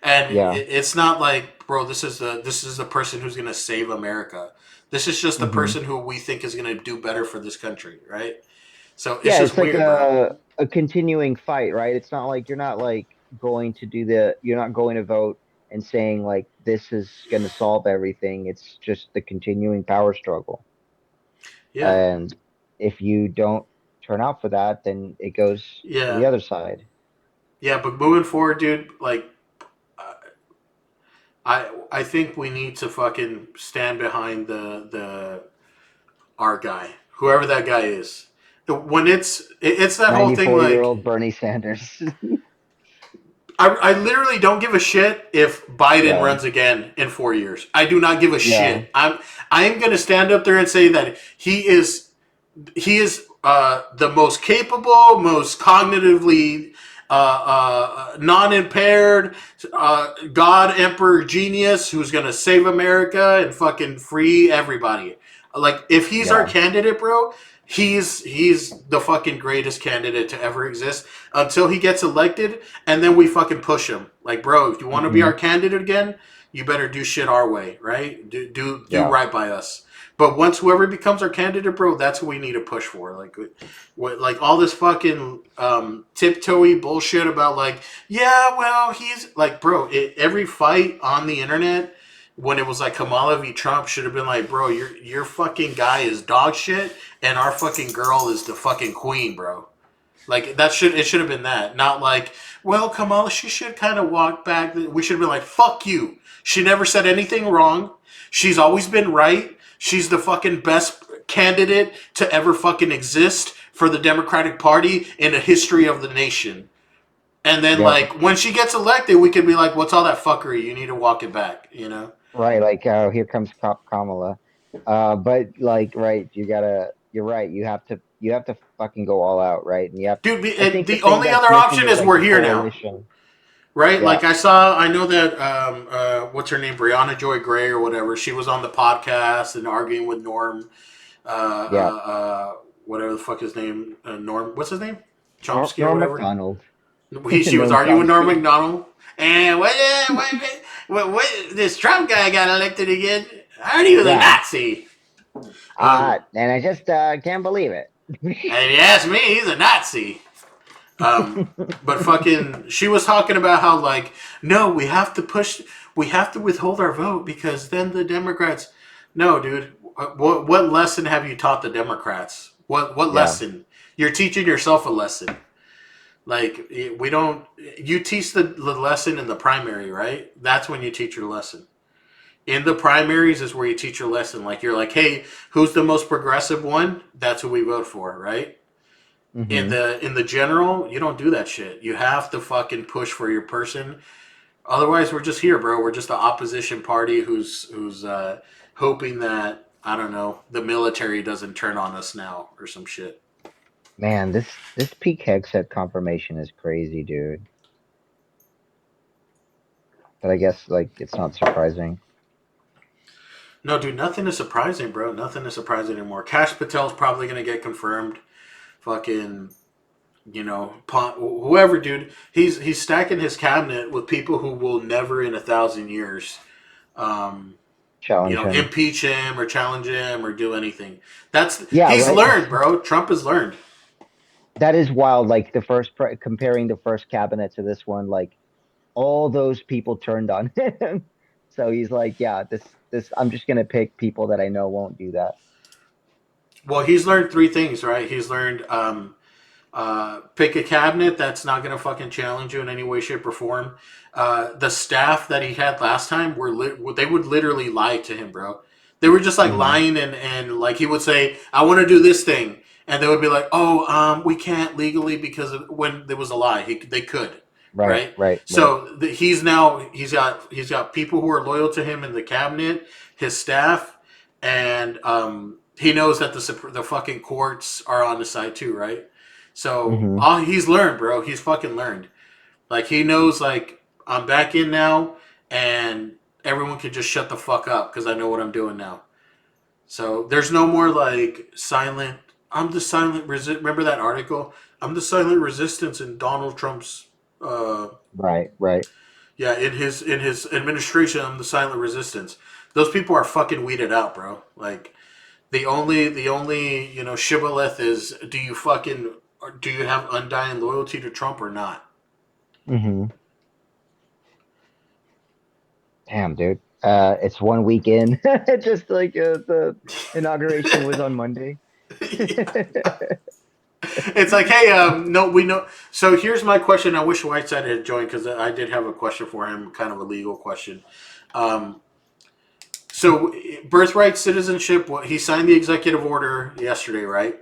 and Yeah. it's not like, bro, this is the person who's gonna save America. This is just the Hmm. person who we think is gonna do better for this country, right? So it's Yeah. just It's like weird, bro. a continuing fight, right? It's not like you're not like going to you're not going to vote and saying like this is going to solve everything. It's just the continuing power struggle. Yeah, And if you don't turn out for that, then it goes to the yeah, other side. yeah. But moving forward, dude, like I think we need to fucking stand behind the our guy, whoever that guy is. When it's that whole thing, 94-year-old like Bernie Sanders. I literally don't give a shit if Biden Yeah. runs again in 4 years. I do not give a Yeah. shit. I am gonna stand up there and say that he is the most capable, most cognitively non-impaired God Emperor genius who's gonna save America and fucking free everybody. Like if he's our Yeah. candidate, bro, he's the fucking greatest candidate to ever exist until he gets elected, and then we fucking push him. Like, bro, if you want to be our Hmm. candidate again, you better do shit our way, right? Do Yeah. right by us. But once whoever becomes our candidate, bro, that's who we need to push for. Like, like all this fucking tiptoey bullshit about like, yeah, well, he's like, bro, every fight on the internet when it was like Kamala v. Trump should have been like, bro, your fucking guy is dog shit, and our fucking girl is the fucking queen, bro. Like it should have been that, not like, well, Kamala, she should kind of walk back. We should have been like, fuck you. She never said anything wrong. She's always been right. She's the fucking best candidate to ever fucking exist for the Democratic Party in the history of the nation. And then Yep. like when she gets elected, we could be like, what's all that fuckery? You need to walk it back, you know? Right. Like, here comes Kamala. But like, right, you're right. You have to fucking go all out, right? And you have, Dude, I think the the thing only that's other missing option is is like we're the here now. coalition. Right? Yeah. Like I know that what's her name, Brianna Joy Gray or whatever. She was on the podcast and arguing with Norm, Yeah. whatever the fuck his name, Norm. What's his name? Chomsky or Norm whatever. Macdonald. She was Noam arguing with Norm Chomsky. Macdonald. And what this Trump guy got elected again? I heard he was a Yeah. Nazi. Um, And I just can't believe it. and if you ask me, he's a Nazi. Um, but fucking, she was talking about how like, no, we have to withhold our vote because then the Democrats. No, dude, what lesson have you taught the Democrats? What Yeah. lesson? You're teaching yourself a lesson. Like we don't. You teach the lesson in the primary, right? That's when you teach your lesson. In the primaries is where you teach your lesson. Like you're like, hey, who's the most progressive one? That's who we vote for, right? in Hmm. the in the general, you don't do that shit. You have to fucking push for your person. Otherwise, we're just here, bro. We're just the opposition party who's hoping that I don't know the military doesn't turn on us now or some shit. Man, this peak headset confirmation is crazy, dude. But I guess like it's not surprising. No, dude, nothing is surprising, bro. Nothing is surprising anymore. Cash Patel's probably gonna get confirmed. Fucking whoever, dude. He's stacking his cabinet with people who will never in 1,000 years, um, Challenge him. impeach him or challenge him or do anything. That's Yeah, he's right. learned, bro. Trump has learned. That is wild. Like comparing the first cabinet to this one, like all those people turned on him. So he's like, yeah, this I'm just gonna pick people that I know won't do that. Well, he's learned three things, right? He's learned pick a cabinet that's not going to fucking challenge you in any way, shape, or form. The staff that he had last time they would literally lie to him, bro. They were just like Hmm. lying and like he would say, "I want to do this thing," and they would be like, "Oh, we can't legally because when there was a lie, they could." Right, Right, right, right. so he's got people who are loyal to him in the cabinet, his staff, and he knows that the fucking courts are on the side too, right? So Hmm. all he's learned, bro. He's fucking learned. Like he knows, like I'm back in now, and everyone can just shut the fuck up because I know what I'm doing now. So there's no more like silent. I'm the silent resist. Remember that article? I'm the silent resistance in Donald Trump's. Uh, Right, right. yeah, in his administration, I'm the silent resistance. Those people are fucking weeded out, bro. Like the only shibboleth is do you have undying loyalty to Trump or not? Hmm. Damn, dude. It's one week in. Just like the inauguration was on Monday. It's like, hey, no, we know. So here's my question. I wish Whiteside had joined because I did have a question for him, kind of a legal question. Um, so birthright citizenship. He signed the executive order yesterday, right?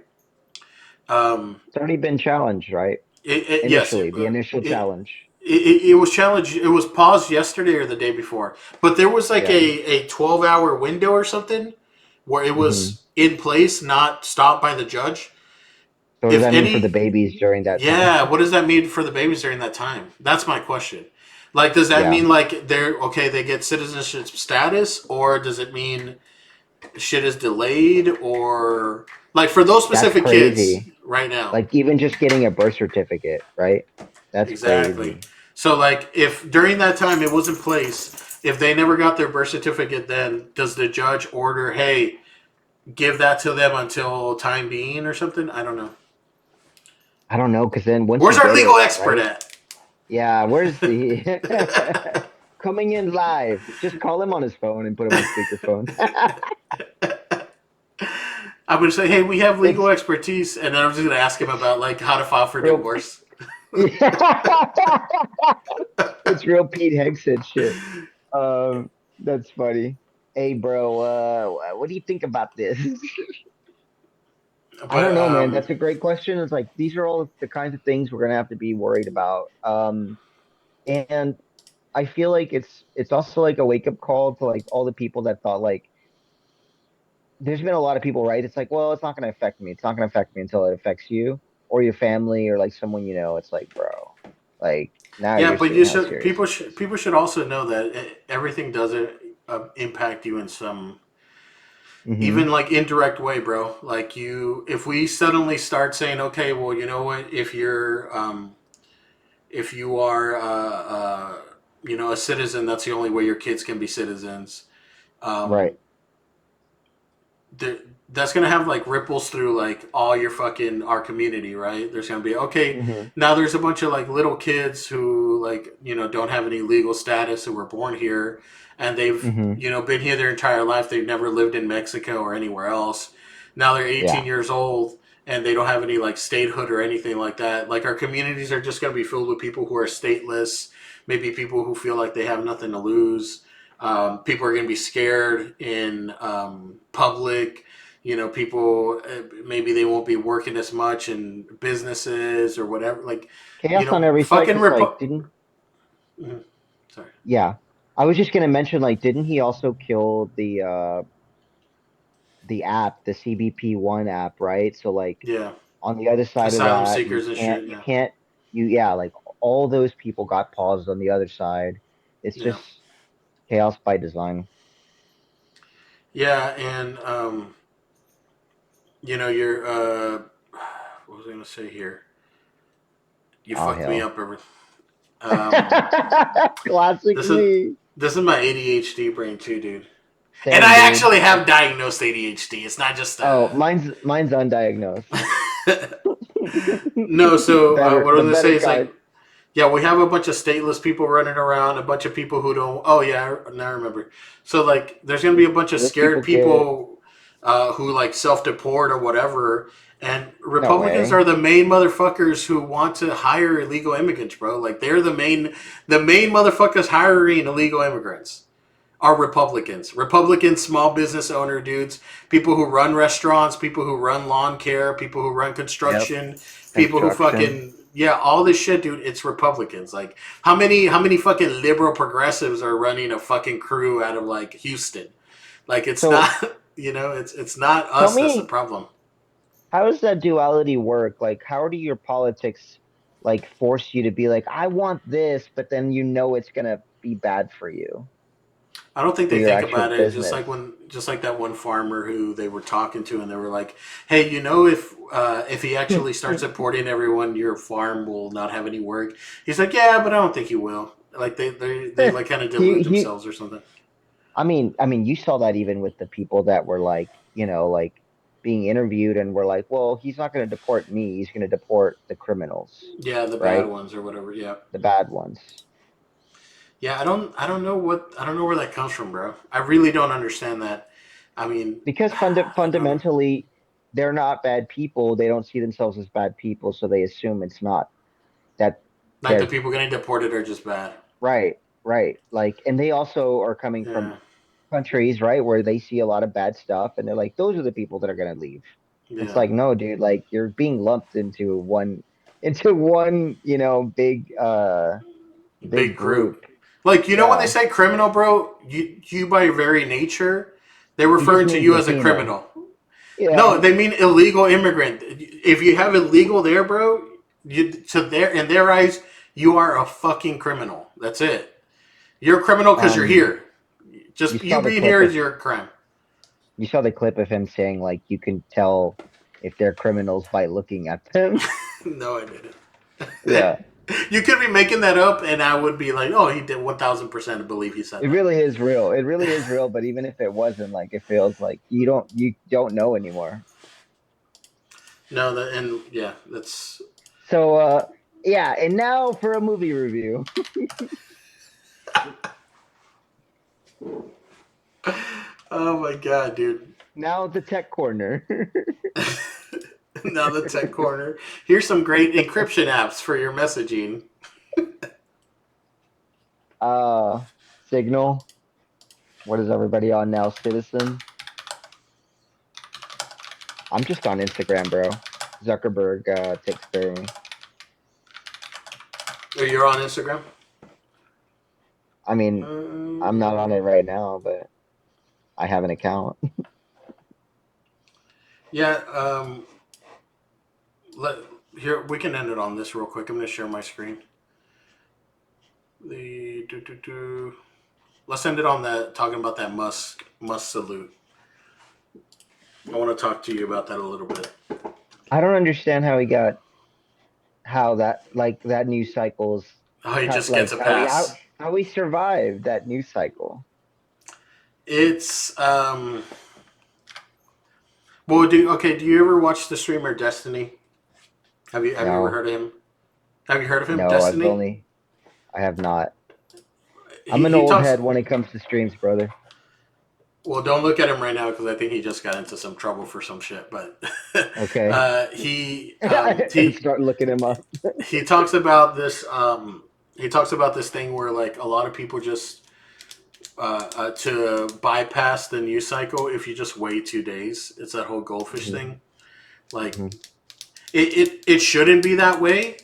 Um, It's already been challenged, right? yes, Initially, the initial it, challenge. it was challenged. It was paused yesterday or the day before, but there was like Yeah. a 12-hour window or something where it Hmm. was in place, not stopped by the judge. So what does If that mean for the any, babies during that time? yeah, what does that mean for the babies during that time? That's my question. Like, does that Yeah, mean like they're okay? They get citizenship status, or does it mean shit is delayed, or like for those that's specific kids crazy. right now? Like even just getting a birth certificate, right? That's Exactly. crazy. So, like, if during that time it was in place, if they never got their birth certificate, then does the judge order, hey, give that to them until time being or something? I don't know. I don't know, because then once you Where's our get legal it, expert right? at? Yeah, where's the coming in live? Just call him on his phone and put him on speakerphone. I'm going to say, hey, we have legal It's expertise, and then I'm just going to ask him it's about like how to file for real. divorce. Yeah. It's real Pete Hexit shit. That's funny. Hey, bro, what do you think about this? I But don't know, man. That's a great question. It's like these are all the kinds of things we're gonna have to be worried about. And I feel like it's also like a wake up call to like all the people that thought like there's been a lot of people, right? It's like, well, it's not gonna affect me. It's not gonna affect me until it affects you or your family or like someone you know. It's like, bro, like now yeah, you're but seeing you how should serious people it should is. people should also know that everything doesn't impact you in some even Hmm. like indirect way, bro. Like if we suddenly start saying, okay, well, you know what, if you are a citizen, that's the only way your kids can be citizens. Right. Um, there, that's gonna have like ripples through like all your fucking our community, right? There's gonna be okay. Hmm. Now there's a bunch of like little kids who like don't have any legal status who were born here, and they've Hmm. been here their entire life. They've never lived in Mexico or anywhere else. Now they're 18 Yeah. years old and they don't have any like statehood or anything like that. Like our communities are just gonna be filled with people who are stateless, maybe people who feel like they have nothing to lose. People are going to be scared in public. People maybe they won't be working as much in businesses or whatever. Like, Chaos on every side, fucking because like didn't Mhm. Sorry. yeah. I was just gonna mention like didn't he also kill the app, the CBP1 app, right? So like Yeah, on the other side of asylum that, seekers and shit. you Yeah, can't you yeah, like all those people got paused on the other side. It's yeah, just chaos by design. yeah. And you're what was I going to say here? You Oh fucked me hell. up. Um, Classic this is me. this is my ADHD brain too, dude. And Same I dude. actually have diagnosed ADHD. It's not just Oh, mine's undiagnosed. no. So Better what I was the gonna say better is like, kind. yeah, we have a bunch of stateless people running around, a bunch of people who don't. Oh yeah, now I remember. So like, there's gonna be a bunch of Those scared people get people who like self deport or whatever. And no Republicans way. are the main motherfuckers who want to hire illegal immigrants, bro. Like they're the main motherfuckers hiring illegal immigrants are Republicans. Republican small business owner dudes, people who run restaurants, people who run lawn care, people who run Yep. construction, people who Construction. fucking yeah, all this shit, dude. It's Republicans. Like how many fucking liberal progressives are running a fucking crew out of like Houston? Like it's not So it's not tell us that's the me, problem. how does that duality work? Like, how do your politics like force you to be like, I want this, but then you know it's gonna be bad for you I don't think for they your think actual about it. business. Just like that one farmer who they were talking to, and they were like, "Hey, if he actually starts supporting everyone, your farm will not have any work." He's like, "Yeah, but I don't think he will." Like they like kind of delude he themselves or something. I mean, you saw that even with the people that were like, like being interviewed and were like, well, he's not going to deport me. He's going to deport the criminals, Yeah, the bad right? ones or whatever. Yeah, The bad ones. yeah. I don't know where that comes from, bro. I really don't understand that. I mean, Because I don't know. fundamentally, they're not bad people. They don't see themselves as bad people, so they assume it's not that Like the they're people getting deported are just bad. right, right. Like, and they also are coming from Yeah, countries, right, where they see a lot of bad stuff, and they're like, those are the people that are going to leave. It's yeah. like, no, dude, like you're being lumped into one, big Big group. group. Like when they Yeah. say criminal, bro, you by very nature, they're He just referring to means you as a Latino. criminal. No, Yeah. they mean illegal immigrant. If you have illegal there, bro, you to their in their eyes, you are a fucking criminal. That's it. You're a criminal because you're Um, here. you Just you saw the being clip here of is your crime. you saw the clip of him saying like you can tell if they're criminals by looking at them. No, I didn't. Yeah. You could be making that up, and I would be like, oh, he did 1,000% believe he said It that. really is real. It really is real, but even if it wasn't, like it feels like you don't know anymore. No, and yeah, that's. So yeah, and now for a movie review. Oh my god, dude. Now the tech corner. Now the tech corner. Here's some great encryption apps for your messaging. uh Signal. What is everybody on now? Citizen. I'm just on Instagram, bro. Zuckerberg takes care of me. Oh, you're on Instagram? I mean, I'm not on it Um, right now, but I have an account. yeah. Let here we can end it on this real quick. I'm gonna share my screen. The do do do. Let's end it on that talking about that Musk salute. I want to talk to you about that a little bit. I don't understand how that like that news cycle's Oh, he cut just gets like a pass. how we survived that news cycle. It's Well, do you ever watch the streamer Destiny? Have you ever No, heard of him? Have you heard of him, no, Destiny? I have not. I'm He an he old talks. head when it comes to streams, brother. Well, don't look at him right now because I think he just got into some trouble for some shit. But Okay. he And start looking him up. he talks about this. He talks about this thing where like a lot of people just to bypass the news cycle. If you just wait 2 days, it's that whole goldfish Mhm, thing. Like mhm. it shouldn't be that way.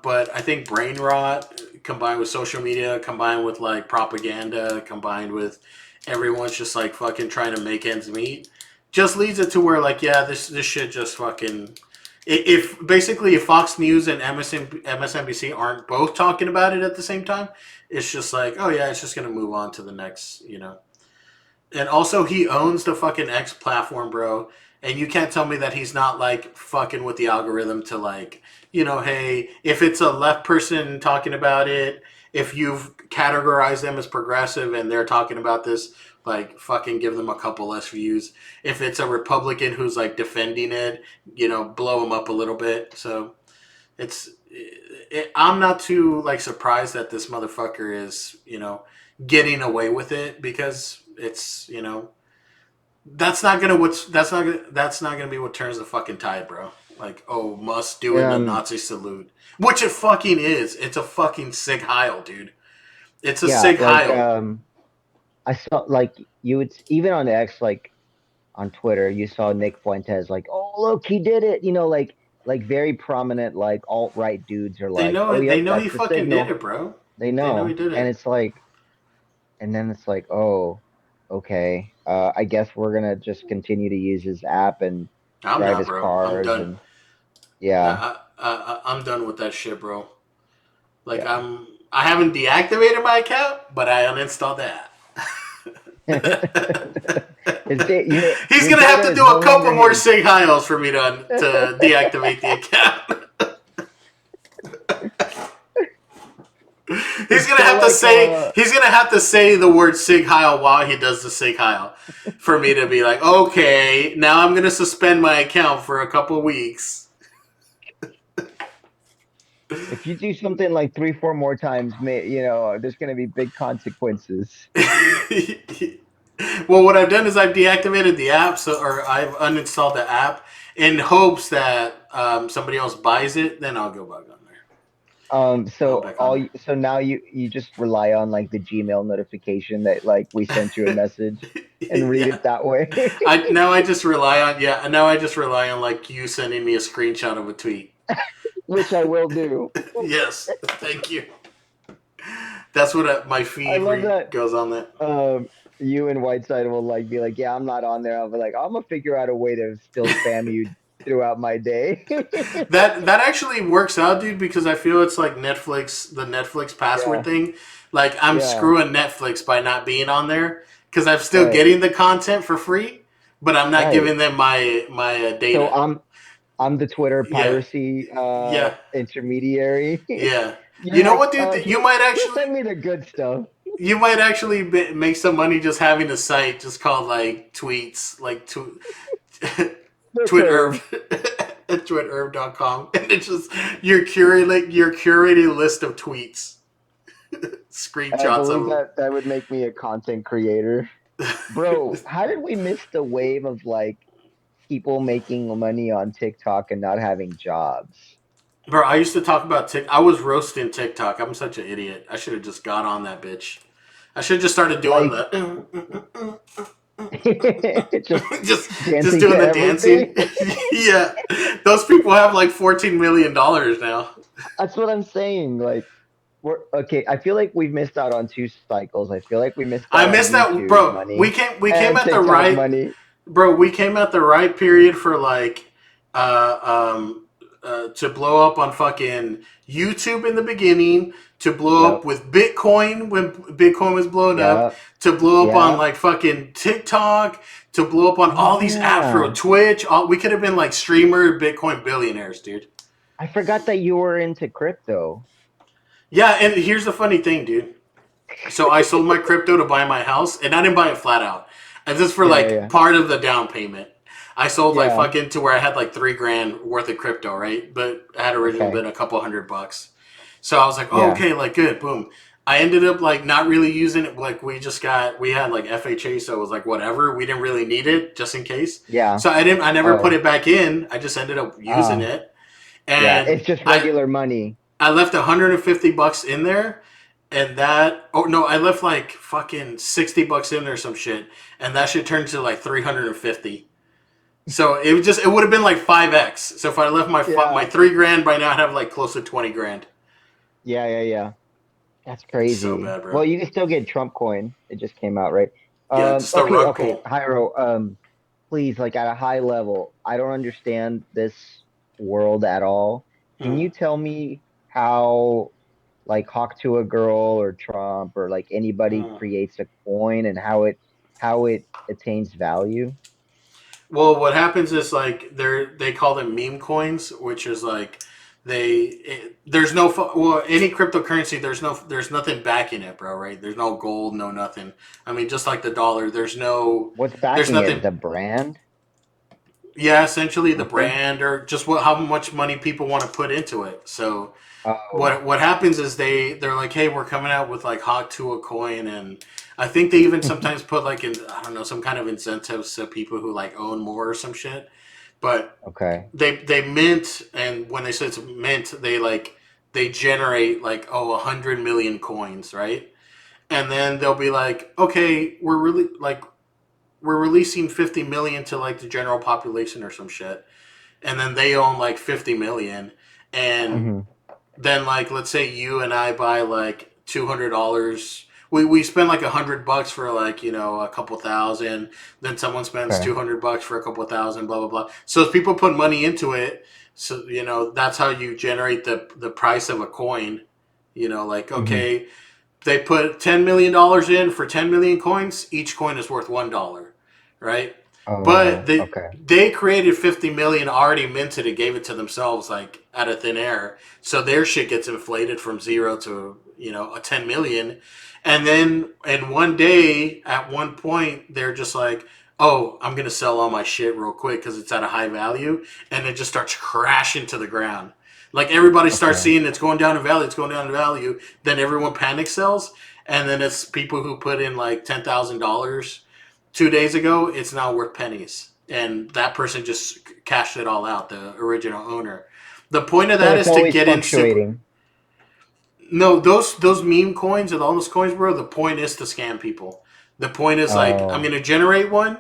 But I think brain rot combined with social media, combined with like propaganda, combined with everyone's just like fucking trying to make ends meet, just leads it to where like yeah, this shit just fucking. If basically if Fox News and MSNBC aren't both talking about it at the same time, it's just like oh yeah, it's just gonna move on to the next. And also he owns the fucking X platform, bro. And you can't tell me that he's not like fucking with the algorithm to like, hey, if it's a left person talking about it, if you've categorized them as progressive and they're talking about this, like fucking give them a couple less views. If it's a Republican who's like defending it, blow them up a little bit. So I'm not too like surprised that this motherfucker is, getting away with it because it's, that's not gonna be what turns the fucking tide, bro. Like, oh, Musk doing the Um, Nazi salute, which it fucking is. It's a fucking Sig Heil, dude. It's a yeah, Sig Heil. I saw like you would even on X, like on Twitter, you saw Nick Fuentes like, oh look, he did it. Like very prominent like alt-right dudes are They like, know oh it. They yep, know he that's the fucking did signal. it, bro. They They know he know, did and it. it's like, and then it's like, oh, okay. I guess we're gonna just continue to use his app and I'm drive not, his bro. I'm cars, done. and yeah, I'm done with that shit, bro. Like yeah. I haven't deactivated my account, but I uninstalled that. He's Your gonna have data to is do no a couple longer more his. Sig Heils for me to deactivate the account. It's so like He's gonna have to say the word Sig Heil while he does the Sig Heil for me to be like, okay, now I'm gonna suspend my account for a couple weeks. if you do something like 3, 4 more times, there's gonna be big consequences. Well, what I've done is I've deactivated the app, or I've uninstalled the app in hopes that somebody else buys it. Then I'll go back on there. Go back on there. So now you just rely on like the Gmail notification that like we sent you a message and read Yeah. it that way, I just rely on now I just rely on like you sending me a screenshot of a tweet. which I will do. Yes, thank you. That's what my I feed love that. goes on that. Um, you and Whiteside will like be like, yeah, I'm not on there. I'll be like, I'm gonna figure out a way to still spam you throughout my day. That actually works out, dude, because I feel it's like the Netflix password Yeah, thing. Like I'm yeah, screwing Netflix by not being on there because I'm still right, getting the content for free, but I'm not right. giving them my So data. I'm the Twitter Yeah, piracy yeah, intermediary. yeah. You're You know like, what, dude? here, send me the good stuff. You might actually make some money just having a site just called like tweets, like The Twitterv, curve. twitterv.com, and it's just you're curating a list of tweets, I screenshots believe of that would make me a content creator. Bro, them. how did we miss the wave of like people making money on TikTok and not having jobs? Bro, I used to talk about I was roasting TikTok. I'm such an idiot. I should have just got on that bitch. I should have just started doing Like the just just dancing to doing the dancing. everything. Yeah, those people have like $14 million now. That's what I'm saying. Like we're okay. I feel like we've missed out on two cycles. I feel like we missed I out on missed that, YouTube bro. money We came and at the TikTok right, money. bro. We came at the right period for like, uh, um, to blow up on fucking YouTube in the beginning, to blow up Yep. with Bitcoin when Bitcoin was blowing up, Yep. to blow up on Yeah. like fucking TikTok, to blow up on Oh all these apps, bro. yeah. Twitch. We could have been like streamer Bitcoin billionaires, dude. I forgot that you were into crypto. Yeah, and here's the funny thing, dude. So I sold my crypto to buy my house, and I didn't buy it flat out. And this for Yeah, yeah, like yeah. part of the down payment. I sold like Yeah. fucking to where I had like 3 grand worth of crypto, right? But it had originally Okay. been a couple $100. So I was like, oh, Yeah. okay, like good, boom. I ended up like not really using it. Like we had like FHA, so it was like whatever. We didn't really need it, just in case. Yeah. So I never put Oh. it back in. I just ended up using Uh, it, yeah. and It's just I regular money. I left $150 in there, and that oh no, I left like fucking $60 in there, some shit, and that shit turned to like 350. So it would have been like 5x. So if I left my Yeah. 3 grand by now, I'd have like close to 20 grand. Yeah, yeah, yeah. That's It's so crazy. bad, bro. Well, you can still get Trump coin. It just came out, right? Yeah, just a Okay, rug okay. pull. Hyro, please, like at a high level, I don't understand this world at all. Can Mm. you tell me how like Hawk to a Girl or Trump or like anybody Mm. creates a coin and how it attains value? Well, what happens is like they call them meme coins, which is like there's no well any cryptocurrency there's nothing backing it, bro. Right? There's no gold, no nothing. I mean, just like the dollar, What's there's backing it? nothing. The brand? Yeah, essentially the Okay. brand or just what how much money people want to put into it. So Oh, what happens is they're like, hey, we're coming out with like hot to a coin, and I think they even sometimes put like in I don't know some kind of incentives to people who like own more or some shit. But okay. they mint, and when they say it's mint, they generate like 100 million coins, right? And then they'll be like, okay, we're releasing 50 million to like the general population or some shit, and then they own like 50 million, and Hmm. then like let's say you and I buy like $200. We spend like $100 for like a couple thousand. Then someone spends Okay. $200 for a couple thousand. Blah blah blah. So if people put money into it, so that's how you generate the price of a coin. Like Hmm. okay, they put $10 million in for 10 million coins. Each coin is worth $1, right? But Oh, okay. they created 50 million already minted and gave it to themselves like out of thin air. So their shit gets inflated from zero to a 10 million, and then in one day at one point they're just like, oh, I'm gonna sell all my shit real quick because it's at a high value, and it just starts crashing to the ground. Like everybody starts Okay. seeing it's going down in value, it's going down in value. Then everyone panic sells, and then it's people who put in like $10,000 2 days ago. It's now worth pennies, and that person just cashed it all out. The original owner. The point of So that it's is to always get in super. fluctuating. No, those meme coins and all those coins, bro. The point is to scam people. The point is like I'm Oh, gonna generate one,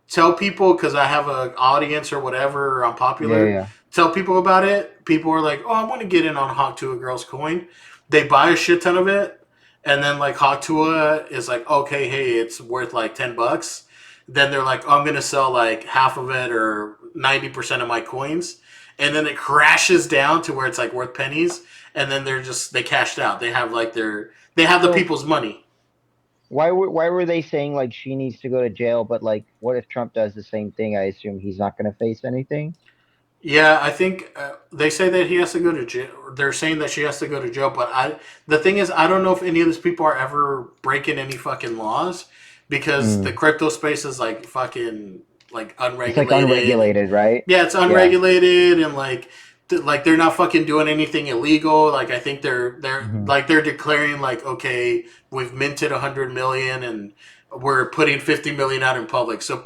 tell people because I have an audience or whatever, or I'm yeah, popular. yeah. Tell people about it. People are like, oh, I want to get in on Hawk Tuah Girls coin. They buy a shit ton of it, and then like Hawk Tuah is like, okay, hey, it's worth like $10. Then they're like, oh, I'm gonna sell like half of it or 90% of my coins, and then it crashes down to where it's like worth pennies, and then they cashed out. They have like they have the So people's money. why were they saying like she needs to go to jail? But like, what if Trump does the same thing? I assume he's not going to face anything. Yeah, I think they say that he has to go to jail. They're saying that she has to go to jail, but the thing is, I don't know if any of these people are ever breaking any fucking laws because the Mm. crypto space is like fucking like It's like unregulated. unregulated, right? Yeah, it's Yeah. unregulated and like like they're not fucking doing anything illegal. Like I think Hmm. they're declaring like okay, we've minted 100 million and we're putting 50 million out in public. So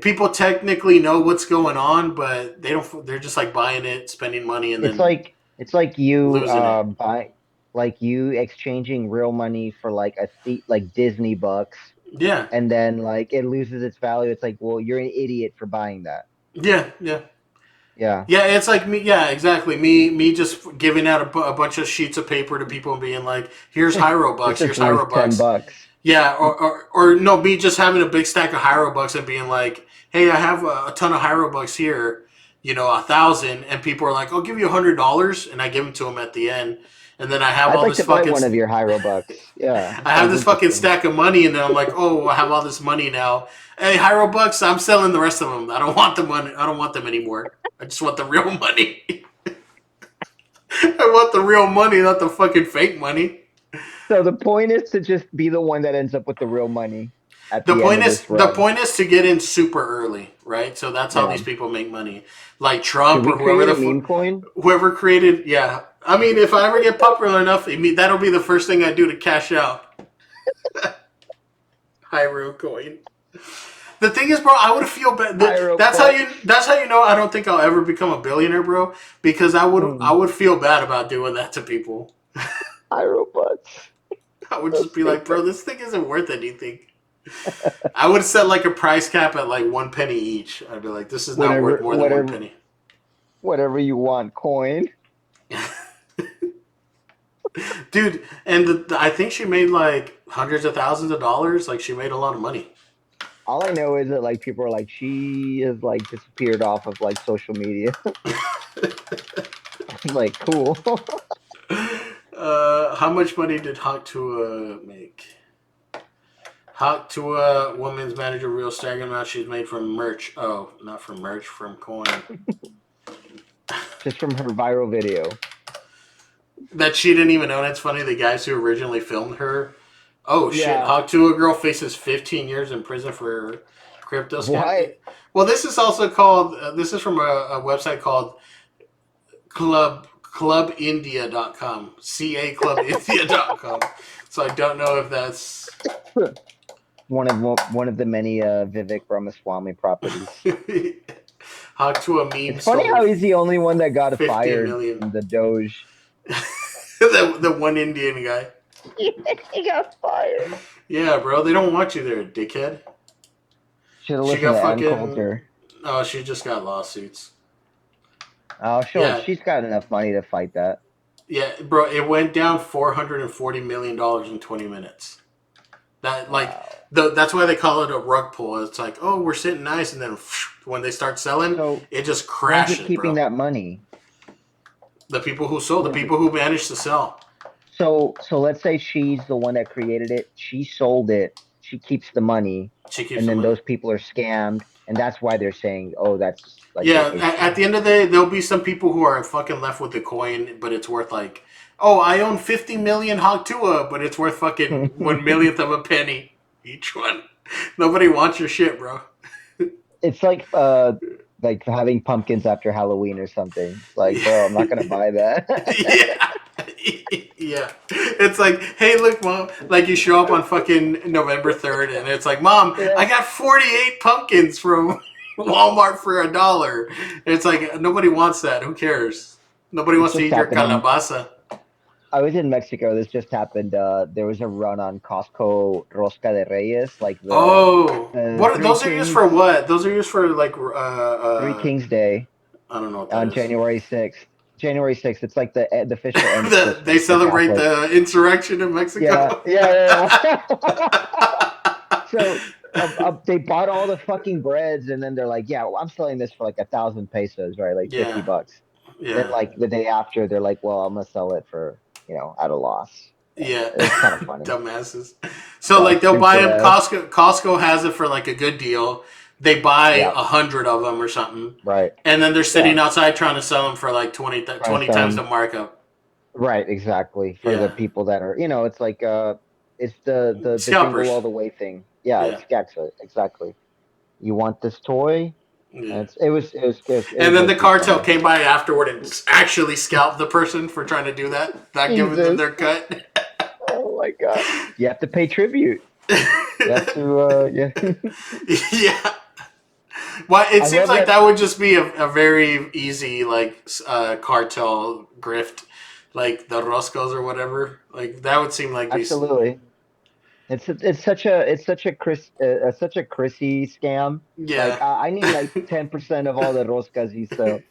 people technically know what's going on, but they don't. They're just like buying it, spending money, and then It's like you losing it. buy like you exchanging real money for like like Disney bucks, Yeah, and then like it loses its value. It's like, well, you're an idiot for buying that. yeah, yeah. Yeah. Yeah, it's like me. Yeah, exactly. Me just giving out a bunch of sheets of paper to people and being like, "Here's Hyro This bucks. is Here's Hyro worth 10 bucks." bucks. Yeah, or no, me just having a big stack of Hyro bucks and being like, "Hey, I have a ton of Hyro bucks here, 1,000," and people are like, "I'll give you $100," and I give them to them at the end, and then I have I'd all like this to buy fucking, one of your Hyro bucks. Yeah, I have sounds this fucking interesting. stack of money, and then I'm like, "Oh, I have all this money now. Hey, Hyro bucks, I'm selling the rest of them. I don't want the money. I don't want them anymore. I just want the real money. I want the real money, not the fucking fake money." So the point is to just be the one that ends up with the real money at The the end point of is this the run. point is to get in super early, right? So that's how Yeah. these people make money, like Should Trump we or whoever create a meme coin? whoever created. Yeah, I mean, if I ever get popular enough, that'll be the first thing I do to cash out. Hyro coin. The thing is, bro, I would feel bad. Hyro That's how you. bucks. That's how you know I don't think I'll ever become a billionaire, bro. Because I Mm, would feel bad about doing that to people. Hyro bucks. I would So just be like, bro, stupid. this thing isn't worth anything. I would set like a price cap at like 1 penny each. I'd be like, this is not worth Whatever, more than one whatever, penny. whatever you want, coin. Dude, and I think she made like hundreds of thousands of dollars. Like she made a lot of money. All I know is that like people are like she has like disappeared off of like social media. I'm like, cool. How much money did Hawk Tuah make? Hawk to a woman's manager real staggering amount she's made from merch. Oh, not from merch, from coin. Just from her viral video. That she didn't even own. It's funny, the guys who originally filmed her. Oh shit! Yeah. Hawk to a girl faces 15 years in prison for crypto scam. What? Well, this is also called. This is from a website called clubindia.com. Clubindia.com. So I don't know if that's One of the many Vivek Ramaswamy properties. Hawk to a meme It's funny stole how he's the only one that got 50 fired million. from the Doge. The one Indian guy. He got fired. Yeah, bro. They don't want you there, dickhead. Should have She listened got to Ann fucking. Coulter. Oh, she just got lawsuits. Oh, Yeah, she's got enough money to fight that. yeah, bro. It went down $440 million in 20 minutes. That like Wow. that's why they call it a rug pull. It's like, oh, we're sitting nice, and then when they start selling, So it just where's it crashes, keeping bro. that money? The people who sold, the Where's it? people who managed to sell. So let's say she's the one that created it. She sold it. She keeps the money, She keeps and the then money. those people are scammed, and that's why they're saying, "Oh, that's like Yeah, a at the scam." end of the day, there'll be some people who are fucking left with the coin, but it's worth like, oh, I own 50 million Hogtua, but it's worth fucking 1 millionth of a penny each one. Nobody wants your shit, bro. It's like having pumpkins after Halloween or something. It's like, bro, I'm not gonna buy that. Yeah. Yeah. It's like, hey, look, mom. Like, you show up on fucking November 3rd, and it's like, mom, I Yeah, got 48 pumpkins from Walmart for $1. It's like, nobody wants that. Who cares? Nobody this wants to just eat your happened in. calabaza. I was in Mexico. This just happened. There was a run on Costco Rosca de Reyes, like Oh. the What? Those are used for what? Those are used for, like, Three Kings Day I don't know what that on is. January 6th. January 6th. It's like the official end of They Christmas for celebrate Catholics. the insurrection in Yeah, Mexico. yeah, yeah. So they bought all the fucking breads, and then they're like, "Yeah, well, I'm selling this for like 1,000 pesos, right? Like 50 Yeah. bucks." Then Yeah. like the day after, they're like, "Well, I'm gonna sell it for at a loss." Yeah, It was kind of funny. dumbasses. So Yeah, like they'll buy stupid them. ass. Costco has it for like a good deal. They buy Yeah, 100 of them or something, right. and then they're Yeah, sitting outside trying to sell them for like trying to 20 sell times the them. markup. Right, exactly. For the Yeah, people that are, it's like it's the jingle scalpers. all the way thing. Yeah, Yeah, it's exactly. You want this toy? And yeah. it And was then the way too cartel funny. came by afterward and actually scalped the person for trying to do that, not giving them Jesus. their cut. Oh my God. You have to pay tribute. You have to yeah. Yeah. Well, it I seems love like that. that would just be a very easy like cartel grift, like the Roscos or whatever. Like that would seem like these. Absolutely. It's such a Chrissy scam. Like Yeah. I need like 10% of all the roscas you sell.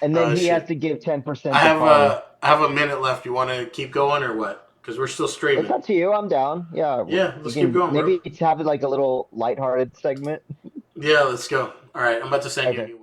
And then he has Shit. to give 10% to Paul. I have a minute left. You want to keep going or what? Because we're still It's streaming. up to you. I'm down. Yeah, Yeah, you let's keep can going, bro. maybe have it like a little lighthearted segment. Yeah, let's go. All right, I'm about to send you a Okay. new